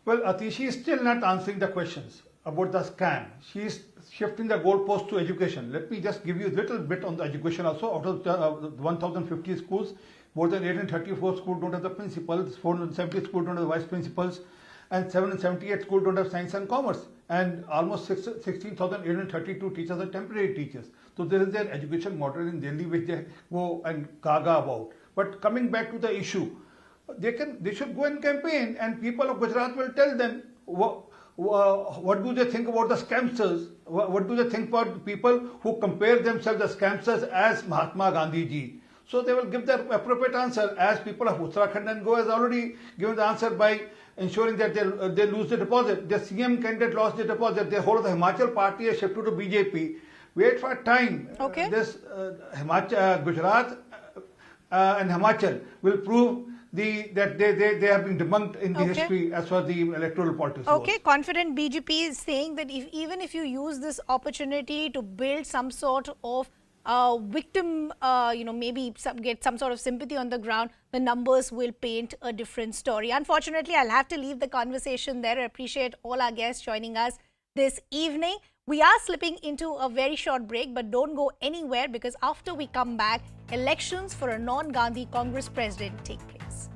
Well, Atishi is still not answering the questions about the scam. She is shifting the goalpost to education. Let me just give you a little bit on the education also. Out of the 1,050 schools, more than 834 schools don't have the principals, 470 schools don't have the vice principals, and 778 schools don't have science and commerce. And almost 16,832 teachers are temporary teachers. So this is their education model in Delhi, which they go and gaga about. But coming back to the issue, they should go and campaign, and people of Gujarat will tell them what do they think about the scamsters. What do they think about the people who compare themselves as scamsters as Mahatma Gandhi ji. So they will give the appropriate answer, as people of Uttarakhand and Goa has already given the answer by ensuring that they lose the deposit. The CM candidate lost the deposit. The whole of the Himachal party has shifted to BJP. Wait for time. Okay. This Gujarat and Himachal will prove that they have been debunked in the history as far as the electoral politics goes. Okay, confident BJP is saying that even if you use this opportunity to build some sort of victim, maybe get some sort of sympathy on the ground, the numbers will paint a different story. Unfortunately, I'll have to leave the conversation there. I appreciate all our guests joining us this evening. We are slipping into a very short break, but don't go anywhere, because after we come back, elections for a non-Gandhi Congress president take place.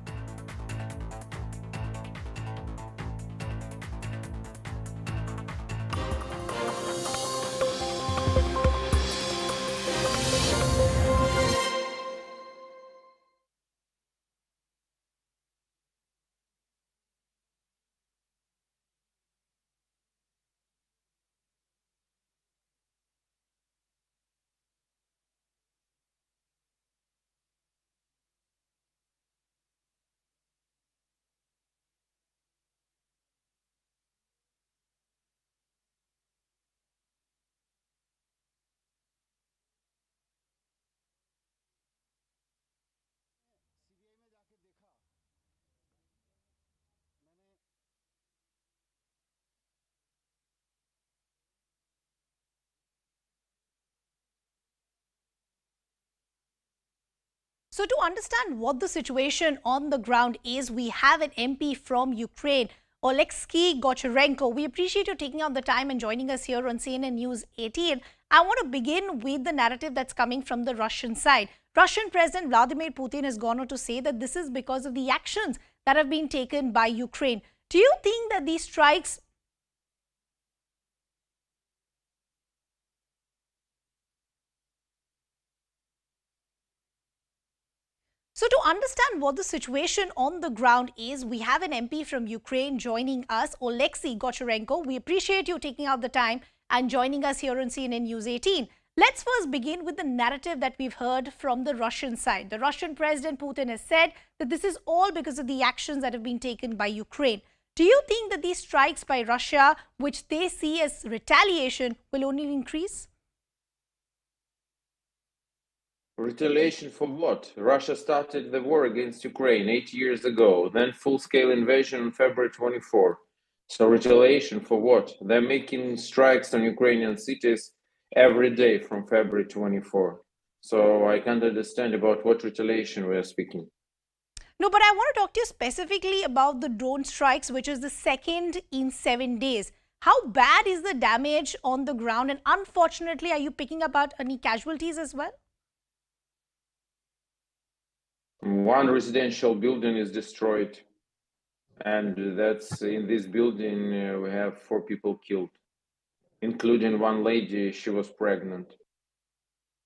So to understand what the situation on the ground is, we have an MP from Ukraine, Oleksiy Gocharenko. We appreciate you taking out the time and joining us here on CNN News 18. I want to begin with the narrative that's coming from the Russian side. Russian President Vladimir Putin has gone on to say that this is because of the actions that have been taken by Ukraine. Do you think that these strikes So to understand what the situation on the ground is, we have an MP from Ukraine joining us, Oleksiy Gocharenko. We appreciate you taking out the time and joining us here on CNN News 18. Let's first begin with the narrative that we've heard from the Russian side. The Russian President Putin has said that this is all because of the actions that have been taken by Ukraine. Do you think that these strikes by Russia, which they see as retaliation, will only increase? Retaliation for what? Russia started the war against Ukraine 8 years ago, then full-scale invasion on February 24. So retaliation for what? They're making strikes on Ukrainian cities every day from February 24. So I can't understand about what retaliation we are speaking. No, but I want to talk to you specifically about the drone strikes, which is the second in 7 days. How bad is the damage on the ground? And unfortunately, are you picking up any casualties as well? One residential building is destroyed, and that's in this building we have 4 people killed, including one lady. She was pregnant.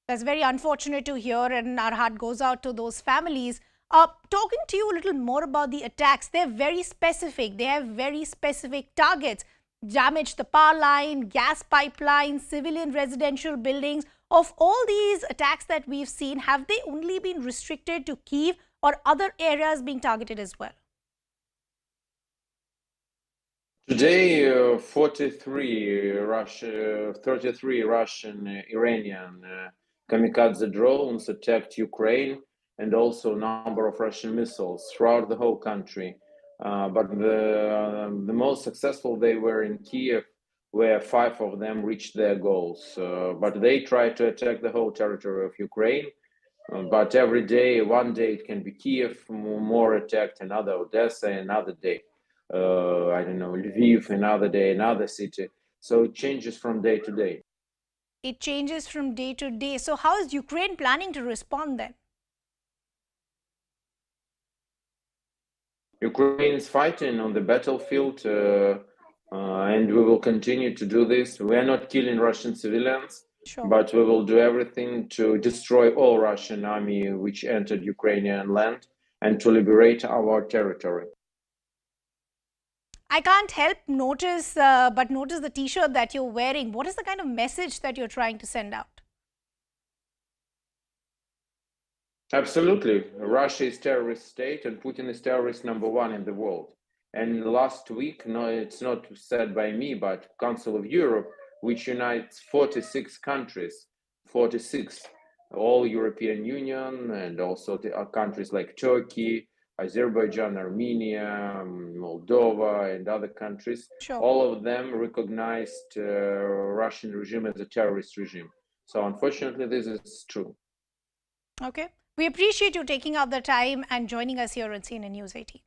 That's very unfortunate to hear, and our heart goes out to those families. Talking to you a little more about the attacks, they're very specific. They have very specific targets. Damage the power line, gas pipeline, civilian residential buildings. Of all these attacks that we've seen, have they only been restricted to Kyiv or other areas being targeted as well? Today, 33 Russian Iranian kamikaze drones attacked Ukraine, and also a number of Russian missiles throughout the whole country. But the most successful they were in Kiev, where 5 of them reached their goals. But they tried to attack the whole territory of Ukraine. But every day, one day it can be Kiev, more attacked, another Odessa, another day. I don't know, Lviv, another day, another city. So it changes from day to day. It changes from day to day. So how is Ukraine planning to respond then? Ukraine is fighting on the battlefield, and we will continue to do this. We are not killing Russian civilians, but we will do everything to destroy all Russian army which entered Ukrainian land and to liberate our territory. I can't help notice the t-shirt that you're wearing. What is the kind of message that you're trying to send out? Absolutely. Russia is terrorist state and Putin is terrorist #1 in the world. And last week, no, it's not said by me, but Council of Europe, which unites 46 countries, 46, all European Union, and also countries like Turkey, Azerbaijan, Armenia, Moldova, and other countries, all of them recognized Russian regime as a terrorist regime. So unfortunately, this is true. Okay. We appreciate you taking out the time and joining us here on CNN News 18.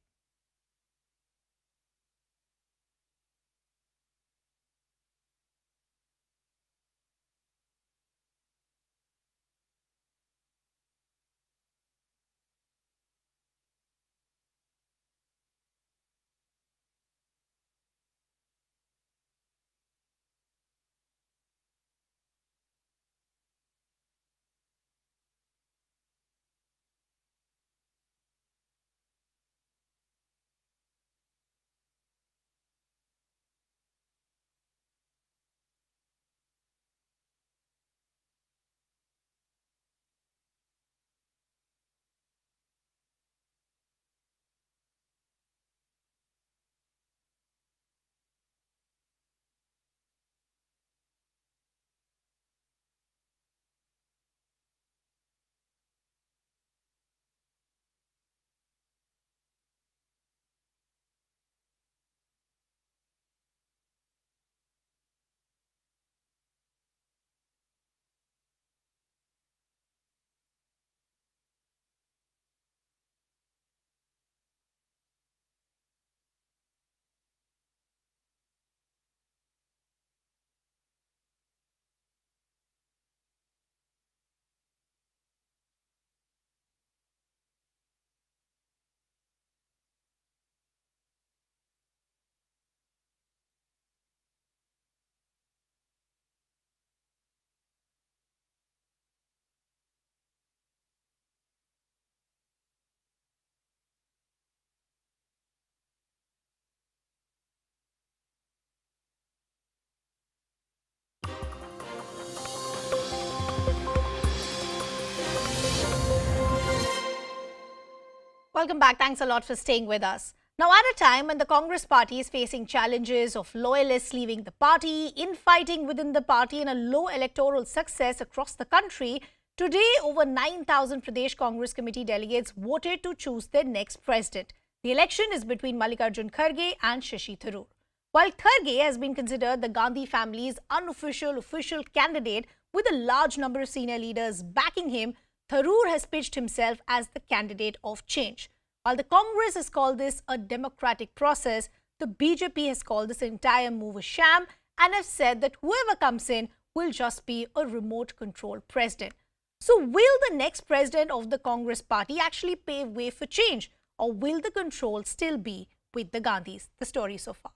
Welcome back. Thanks a lot for staying with us. Now, at a time when the Congress party is facing challenges of loyalists leaving the party, infighting within the party, and a low electoral success across the country, today over 9,000 Pradesh Congress Committee delegates voted to choose their next president. The election is between Mallikarjun Kharge and Shashi Tharoor. While Kharge has been considered the Gandhi family's unofficial official candidate with a large number of senior leaders backing him, Tharoor has pitched himself as the candidate of change. While the Congress has called this a democratic process, the BJP has called this entire move a sham and have said that whoever comes in will just be a remote control president. So will the next president of the Congress party actually pave way for change, or will the control still be with the Gandhis? The story so far.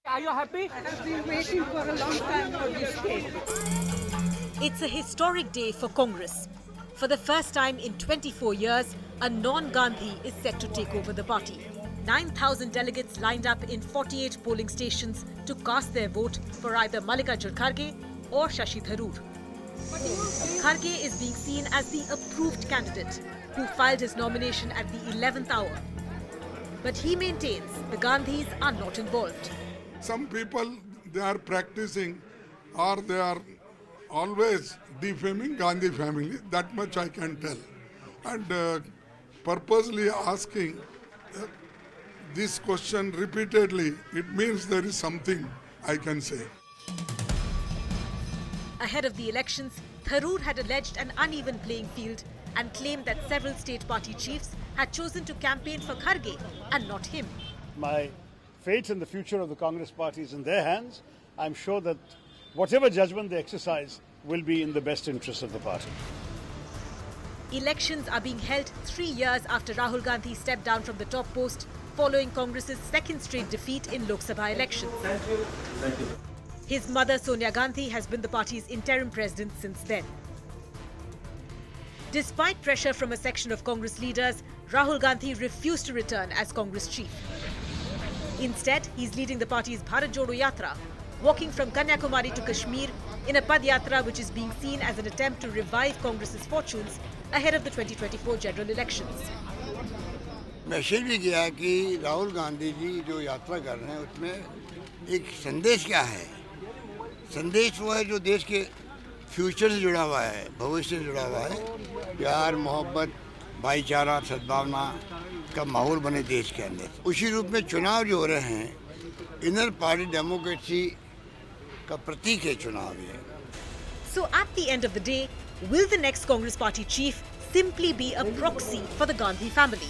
Are you happy? I've been waiting for a long time for this day. It's a historic day for Congress. For the first time in 24 years, a non-Gandhi is set to take over the party. 9,000 delegates lined up in 48 polling stations to cast their vote for either Mallikarjun Kharge or Shashi Tharoor. Kharge is being seen as the approved candidate who filed his nomination at the 11th hour. But he maintains the Gandhis are not involved. Some people, they are practicing or they are always defaming Gandhi family, that much I can tell. And purposely asking this question repeatedly, it means there is something I can say. Ahead of the elections, Tharoor had alleged an uneven playing field and claimed that several state party chiefs had chosen to campaign for Kharge and not him. My fate and the future of the Congress party is in their hands. I'm sure that whatever judgment they exercise will be in the best interest of the party. Elections are being held 3 years after Rahul Gandhi stepped down from the top post following Congress's second straight defeat in Lok Sabha elections. Thank you. Thank you. His mother Sonia Gandhi has been the party's interim president since then. Despite pressure from a section of Congress leaders, Rahul Gandhi refused to return as Congress chief. Instead, he's leading the party's Bharat Jodo Yatra, walking from Kanyakumari to Kashmir in a Padyatra which is being seen as an attempt to revive Congress's fortunes ahead of the 2024 general elections. Message भी गया कि राहुल गांधी जी जो यात्रा कर रहे हैं उसमें एक संदेश क्या है? संदेश वो है जो देश के फ्यूचर से जुड़ा हुआ है, भविष्य से जुड़ा हुआ है, प्यार, मोहब्बत, भाईचारा, सद्भावना का माहौल बने देश के अंदर. उसी रूप में चुनाव जो हो रहे हैं, इनर पार्टी डेमोक्रेसी का प्रतीक है चुनाव ये. So at the end of the day, will the next Congress party chief simply be a proxy for the Gandhi family?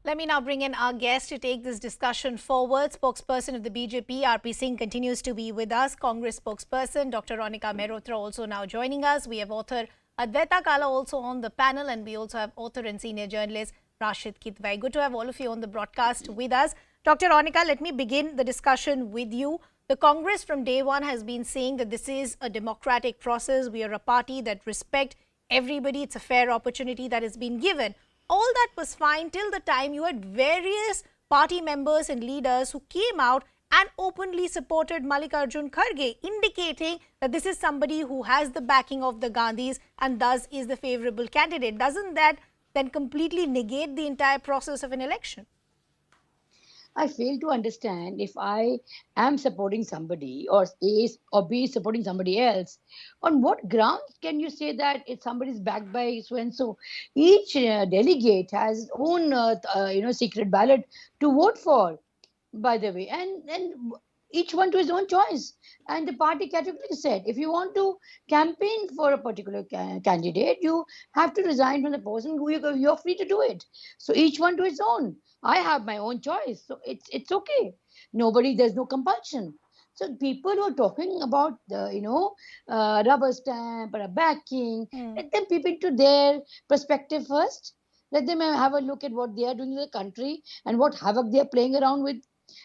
Let me now bring in our guest to take this discussion forward. Spokesperson of the BJP, RP Singh, continues to be with us. Congress spokesperson Dr. Ronika Mehrotra also now joining us. We have author Advaita Kala also on the panel, and we also have author and senior journalist Rashid Kitwai. Good to have all of you on the broadcast with us. Dr. Ronika, let me begin the discussion with you. The Congress from day one has been saying that this is a democratic process. We are a party that respect everybody. It's a fair opportunity that has been given. All that was fine till the time you had various party members and leaders who came out and openly supported Mallikarjun Kharge, indicating that this is somebody who has the backing of the Gandhis and thus is the favourable candidate. Doesn't that then completely negate the entire process of an election? I fail to understand if I am supporting somebody or A or B is supporting somebody else. On what grounds can you say that if somebody is backed by so and so? Each delegate has his own, secret ballot to vote for, by the way, and each one to his own choice. And the party categorically said, if you want to campaign for a particular candidate, you have to resign from the person who you're free to do it. So each one to his own. I have my own choice, so it's okay. There's no compulsion. So people who are talking about rubber stamp or a backing, let them peep into their perspective first. Let them have a look at what they are doing in the country and what havoc they are playing around with.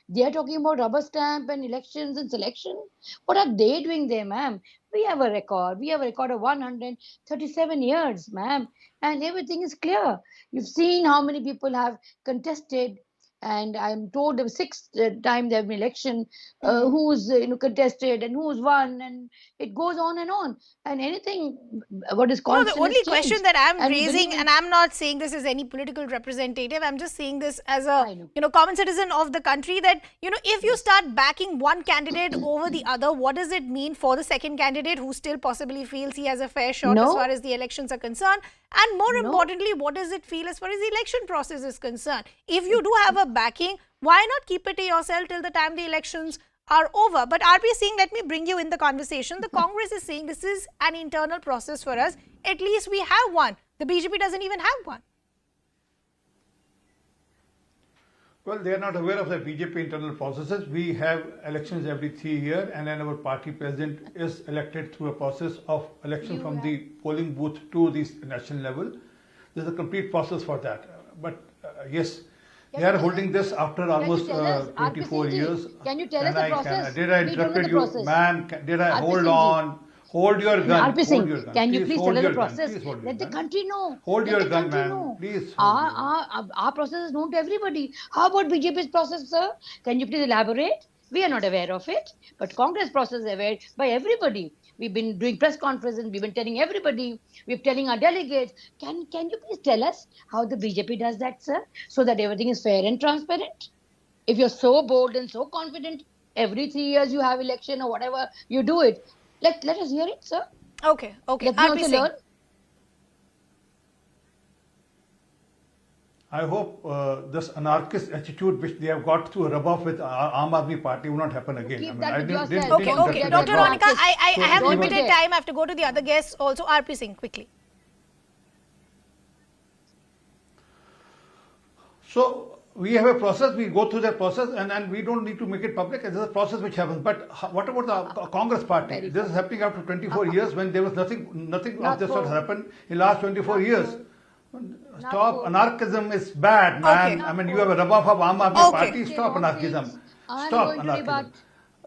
They are talking about rubber stamp and elections and selection. What are they doing there, ma'am? We have a record. We have a record of 137 years, ma'am. And everything is clear. You've seen how many people have contested and I'm told the sixth time there have been election, who's contested and who's won, and it goes on, and anything what is No, constant the only has question changed. that I'm And we believe raising, in- and I'm not saying this as any political representative, I'm just saying this as a common citizen of the country, that if you start backing one candidate over the other, what does it mean for the second candidate who still possibly feels he has a fair shot as far as the elections are concerned? And more importantly, what does it feel as far as the election process is concerned? If you do have a backing, why not keep it to yourself till the time the elections are over? But RP is saying, let me bring you in the conversation. The Congress is saying this is an internal process for us. At least we have one. The BJP doesn't even have one. Well, they are not aware of the BJP internal processes. We have elections every 3 years, and then our party president is elected through a process of election from the polling booth to the national level. There's a complete process for that. But yes, they are holding this after almost 24 years. Can you tell us the process? Did I interrupt you, man? Did I hold on? Hold your gun. RP Hold your gun. Can you please tell us the process? Let the country know. Hold Let your the gun, country man. know. Please. Our process is known to everybody. How about BJP's process, sir? Can you please elaborate? We are not aware of it, but Congress process is aware by everybody. We've been doing press conferences. We've been telling everybody. We're telling our delegates. Can you please tell us how the BJP does that, sir, so that everything is fair and transparent? If you're so bold and so confident, every 3 years you have election or whatever, you do it. Let us hear it, sir. Okay. Let me also learn. I hope this anarchist attitude which they have got to rub off with Aam Aadmi Party will not happen again. Keep I mean, that I with didn't yourself. Okay. Dr. Ronika, I have Don't limited forget. time. I have to go to the other guests also. RP Singh, quickly. So we have a process, we go through that process, and we don't need to make it public. It's a process which happens. But what about the Congress party? This is happening after 24 years when there was nothing of this sort happened in the last 24 years. Stop. Anarchism is bad, man. I mean, you have a rub off of Aam Aadmi Party. Stop anarchism. Stop anarchism.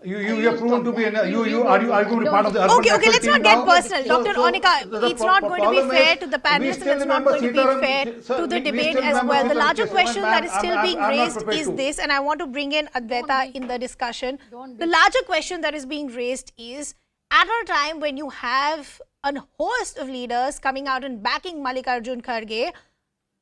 You have proven to be are you going to be part of the urban Okay, let's not get personal. Dr. So Onika, it's not going to be fair to the panelists, and it's not going to be fair to the debate as well. The larger question that is still being raised is this, and I want to bring in Advaita in the discussion. The larger question that is being raised is, at a time when you have a host of leaders coming out and backing Mallikarjun Kharge,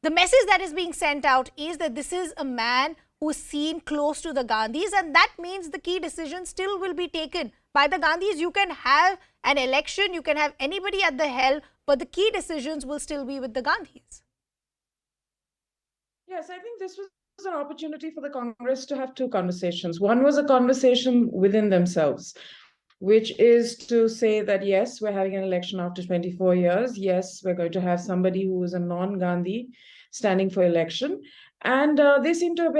the message that is being sent out is that this is a man who's seen close to the Gandhis, and that means the key decisions still will be taken by the Gandhis. You can have an election, you can have anybody at the helm, but the key decisions will still be with the Gandhis. Yes, I think this was an opportunity for the Congress to have two conversations. One was a conversation within themselves, which is to say that, yes, we're having an election after 24 years. Yes, we're going to have somebody who is a non-Gandhi standing for election. And they seem to have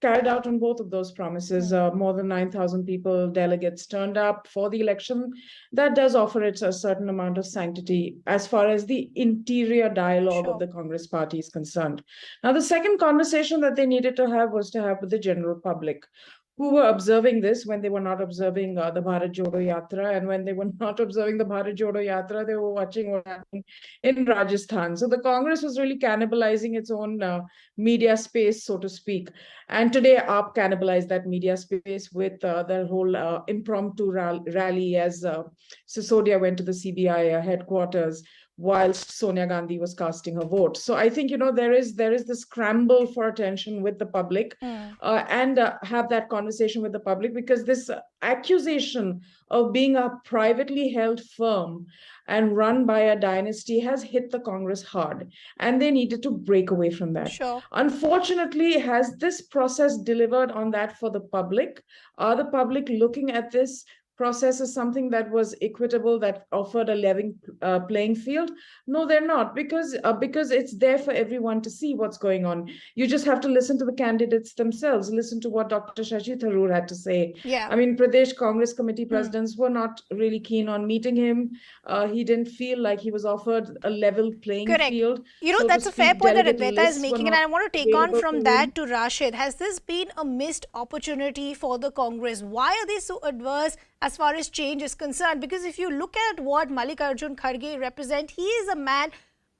carried out on both of those promises. More than 9,000 people, delegates turned up for the election. That does offer it a certain amount of sanctity as far as the interior dialogue of the Congress party is concerned. Now, the second conversation that they needed to have was to have with the general public, who were observing this when they were not observing the Bharat Jodo Yatra, and when they were not observing the Bharat Jodo Yatra, they were watching what happened in Rajasthan. So the Congress was really cannibalizing its own media space, so to speak. And today, AAP cannibalized that media space with their whole impromptu rally as Sisodia went to the CBI headquarters, whilst Sonia Gandhi was casting her vote. So I think, there is this scramble for attention with the public and have that conversation with the public, because this accusation of being a privately held firm and run by a dynasty has hit the Congress hard, and they needed to break away from that. Sure. Unfortunately, has this process delivered on that for the public? Are the public looking at this process as something that was equitable, that offered a level playing field? No, they're not, because it's there for everyone to see what's going on. You just have to listen to the candidates themselves, listen to what Dr. Shashi Tharoor had to say. Yeah. I mean, Pradesh Congress committee presidents were not really keen on meeting him. He didn't feel like he was offered a level playing field. So that's a fair point that Advaita is making, and I want to take on from that to Rashid. Has this been a missed opportunity for the Congress? Why are they so adverse as far as change is concerned? Because if you look at what Mallikarjun Kharge represents, he is a man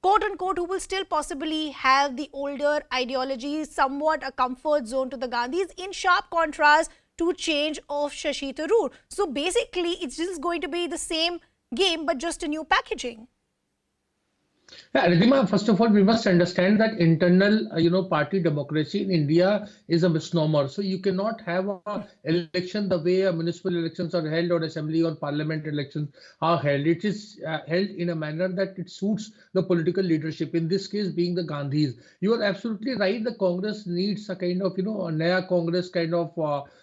quote unquote, who will still possibly have the older ideology, somewhat a comfort zone to the Gandhis, in sharp contrast to change of Shashi Tharoor. So basically, it's just going to be the same game, but just a new packaging. Yeah, Ridhima, first of all, we must understand that internal, party democracy in India is a misnomer. So you cannot have an election the way municipal elections are held or assembly or parliament elections are held. It is held in a manner that it suits the political leadership, in this case being the Gandhis. You are absolutely right. The Congress needs a kind of, a Naya Congress kind of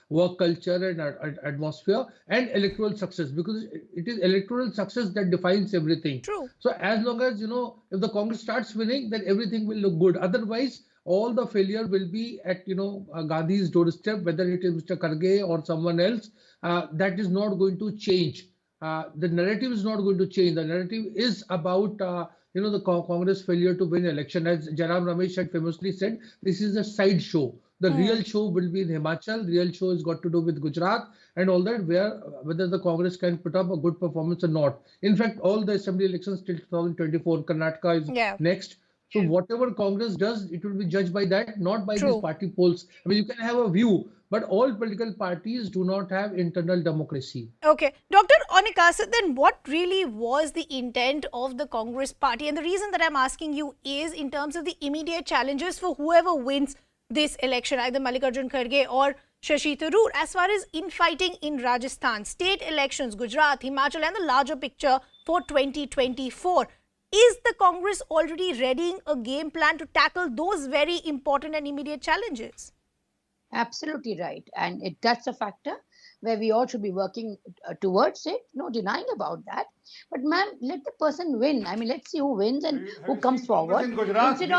work culture and atmosphere and electoral success, because it is electoral success that defines everything. True. So as long as, if the Congress starts winning, then everything will look good. Otherwise, all the failure will be at, Gandhi's doorstep, whether it is Mr. Kharge or someone else. That is not going to change. The narrative is not going to change. The narrative is about, the Congress failure to win election. As Jaram Ramesh had famously said, this is a side show. The real show will be in Himachal. The real show has got to do with Gujarat and all that, whether the Congress can put up a good performance or not. In fact, all the assembly elections till 2024, Karnataka is next. So whatever Congress does, it will be judged by that, not by these party polls. I mean, you can have a view, but all political parties do not have internal democracy. Okay. Dr. Onika, so then what really was the intent of the Congress party? And the reason that I'm asking you is in terms of the immediate challenges for whoever wins this election, either Mallikarjun Kharge or Shashi Tharoor, as far as infighting in Rajasthan, state elections, Gujarat, Himachal, and the larger picture for 2024. Is the Congress already readying a game plan to tackle those very important and immediate challenges? Absolutely right. And that's a factor where we all should be working towards it. No denying about that. But ma'am, let the person win. I mean, let's see who wins and who comes forward. Instead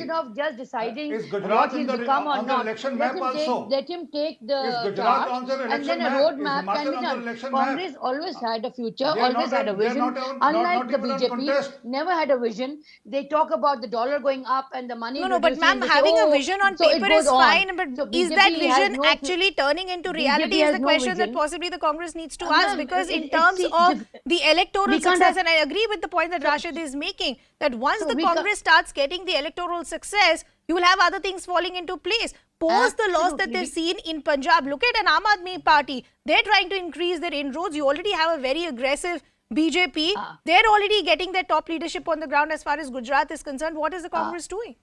of just deciding what he'll become or not, let him take the task, and then a roadmap can be done. Congress always had a future, always had a vision. Unlike the BJP, never had a vision. They talk about the dollar going up and the money. No, but ma'am, having a vision on paper is fine, but is that vision actually turning into reality is the question that possibly the Congress needs to ask, because in terms of the electoral success, and I agree with the point that Rashid is making, that once the Congress starts getting the electoral success, you will have other things falling into place. Post the loss that they've seen in Punjab, look at an Aam Aadmi party. They're trying to increase their inroads. You already have a very aggressive BJP. They're already getting their top leadership on the ground as far as Gujarat is concerned. What is the Congress doing?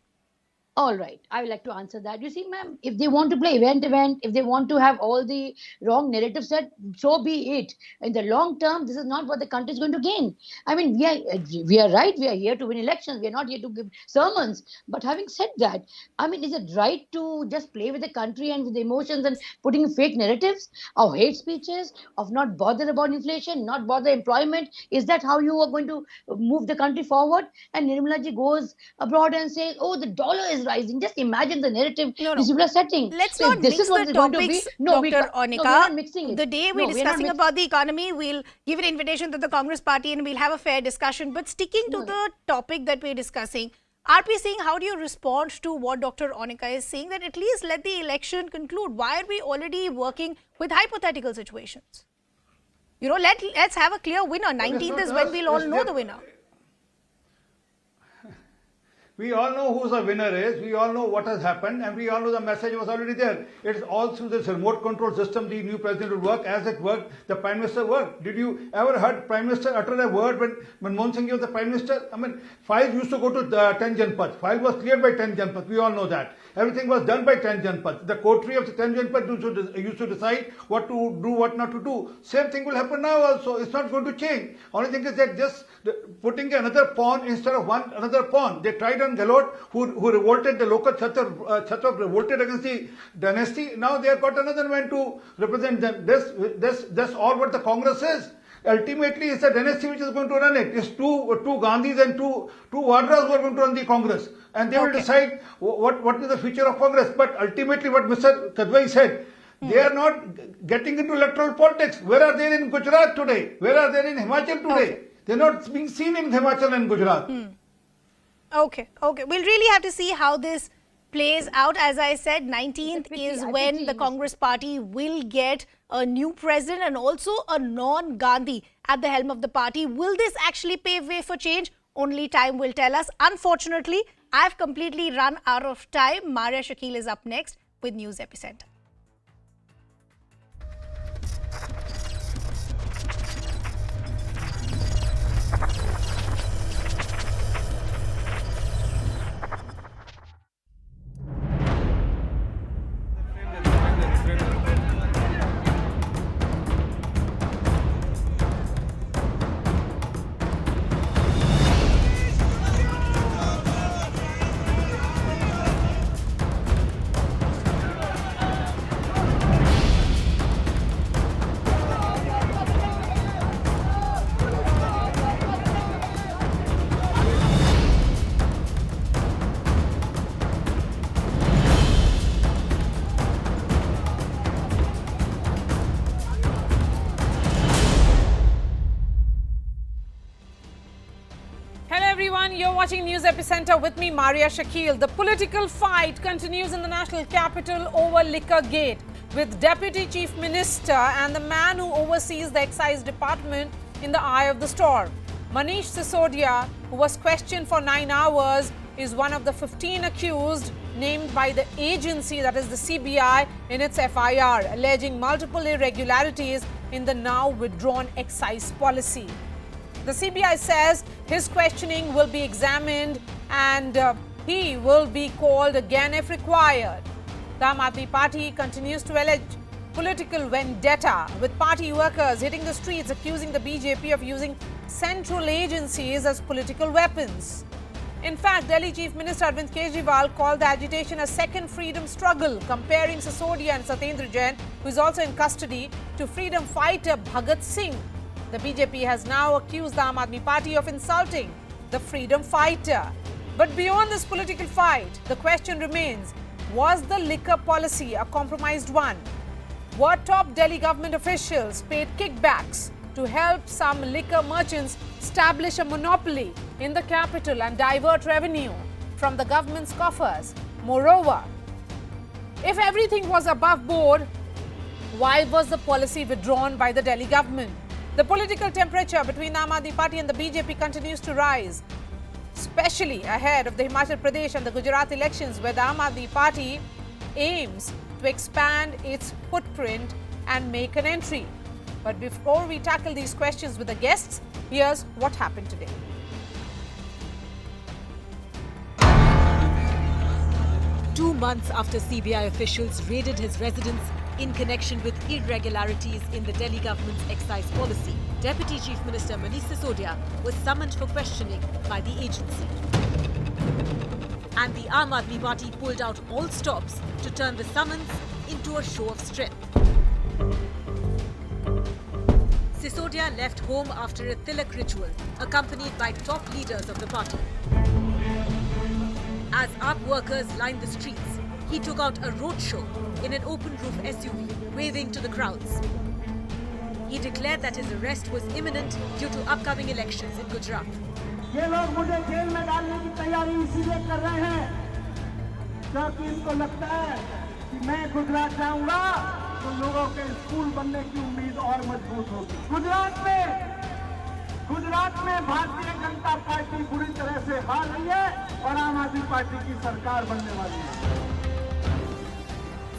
All right, I would like to answer that. You see, ma'am, if they want to play event, if they want to have all the wrong narratives said, so be it. In the long term, this is not what the country is going to gain. I mean, we are right. We are here to win elections. We are not here to give sermons. But having said that, I mean, is it right to just play with the country and with the emotions and putting fake narratives of hate speeches, of not bother about inflation, not bother employment? Is that how you are going to move the country forward? And Nirmala ji goes abroad and says, oh, the dollar is rising. Just imagine the narrative these people are setting. Let's not mix the topics, Dr. Onika. The day we're discussing about the economy, we'll give an invitation to the Congress party and we'll have a fair discussion. But sticking to the topic that we're discussing, RP Singh, how do you respond to what Dr. Onika is saying, that at least let the election conclude? Why are we already working with hypothetical situations? You know, let's have a clear winner. 19th is when we'll all know the winner. We all know who the winner is, we all know what has happened, and we all know the message was already there. It's all through this remote control system the new president would work. As it worked, the Prime Minister worked. Did you ever heard Prime Minister utter a word when Manmohan Singh was the Prime Minister? I mean, files used to go to 10 Janpads. File was cleared by 10 Janpads. We all know that. Everything was done by 10 Janpads. The coterie of the 10 Janpads used to decide what to do, what not to do. Same thing will happen now also. It's not going to change. Only thing is that just putting another pawn instead of another pawn. They tried on Gehlot, who revolted, the local Chhatar revolted against the dynasty. Now they have got another man to represent them. That's all what the Congress is. Ultimately, it's a dynasty which is going to run it. It's two Gandhis and two Vadras who are going to run the Congress. And they will decide what is the future of Congress. But ultimately, what Mr. Kadwai said, they are not getting into electoral politics. Where are they in Gujarat today? Where are they in Himachal today? They're not being seen in Himachal and Gujarat. Okay. We'll really have to see how this plays out. As I said, 19th is when the Congress party will get a new president and also a non-Gandhi at the helm of the party. Will this actually pave way for change, Only time will tell us. Unfortunately, I've completely run out of time. Maria Shakil is up next with News Epicenter. You're watching News Epicenter with me, Maria Shakil. The political fight continues in the national capital over Liquor Gate, with Deputy Chief Minister and the man who oversees the Excise Department in the eye of the storm. Manish Sisodia, who was questioned for 9 hours, is one of the 15 accused named by the agency, that is the CBI, in its FIR, alleging multiple irregularities in the now withdrawn excise policy. The CBI says his questioning will be examined and he will be called again if required. The Aam Aadmi Party continues to allege political vendetta, with party workers hitting the streets accusing the BJP of using central agencies as political weapons. In fact, Delhi Chief Minister Arvind Kejriwal called the agitation a second freedom struggle, comparing Sisodia and Satyendra Jain, who is also in custody, to freedom fighter Bhagat Singh. The BJP has now accused the Aam Aadmi Party of insulting the freedom fighter. But beyond this political fight, the question remains, was the liquor policy a compromised one? Were top Delhi government officials paid kickbacks to help some liquor merchants establish a monopoly in the capital and divert revenue from the government's coffers? Moreover, if everything was above board, why was the policy withdrawn by the Delhi government? The political temperature between the Aam Aadmi Party and the BJP continues to rise, especially ahead of the Himachal Pradesh and the Gujarat elections, where the Aam Aadmi Party aims to expand its footprint and make an entry. But before we tackle these questions with the guests, here's what happened today. Two months after CBI officials raided his residence in connection with irregularities in the Delhi government's excise policy, Deputy Chief Minister Manish Sisodia was summoned for questioning by the agency. And the Aam Aadmi Party pulled out all stops to turn the summons into a show of strength. Sisodia left home after a tilak ritual, accompanied by top leaders of the party. As AAP workers lined the streets, he took out a roadshow in an open-roof SUV, waving to the crowds. He declared that his arrest was imminent due to upcoming elections in Gujarat. ये लोग मुझे jail में डालने की तैयारी इसीलिए कर रहे हैं क्योंकि इनको लगता है कि मैं गुजरात जाऊंगा तो लोगों के स्कूल बनने की उम्मीद और मजबूत होगी। गुजरात में भारतीय जनता पार्टी बुरी तरह से हार रही है और आम आदमी पार्टी की सरकार बनने वाली है।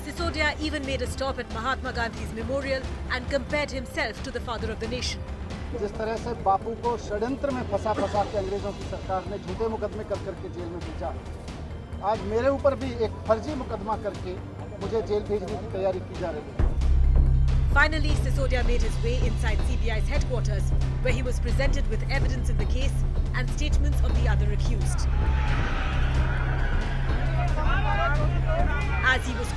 Sisodia even made a stop at Mahatma Gandhi's memorial and compared himself to the father of the nation. जिस तरह से बापू को षड्यंत्र में फंसा के अंग्रेजों की सरकार ने झूठे मुकदमे कर करके जेल में भेजा, आज मेरे ऊपर भी एक फर्जी मुकदमा करके मुझे जेल भेजने की तैयारी की जा रही है। Finally, Sisodia made his way inside CBI's headquarters, where he was presented with evidence in the case and statements of the other accused. As he was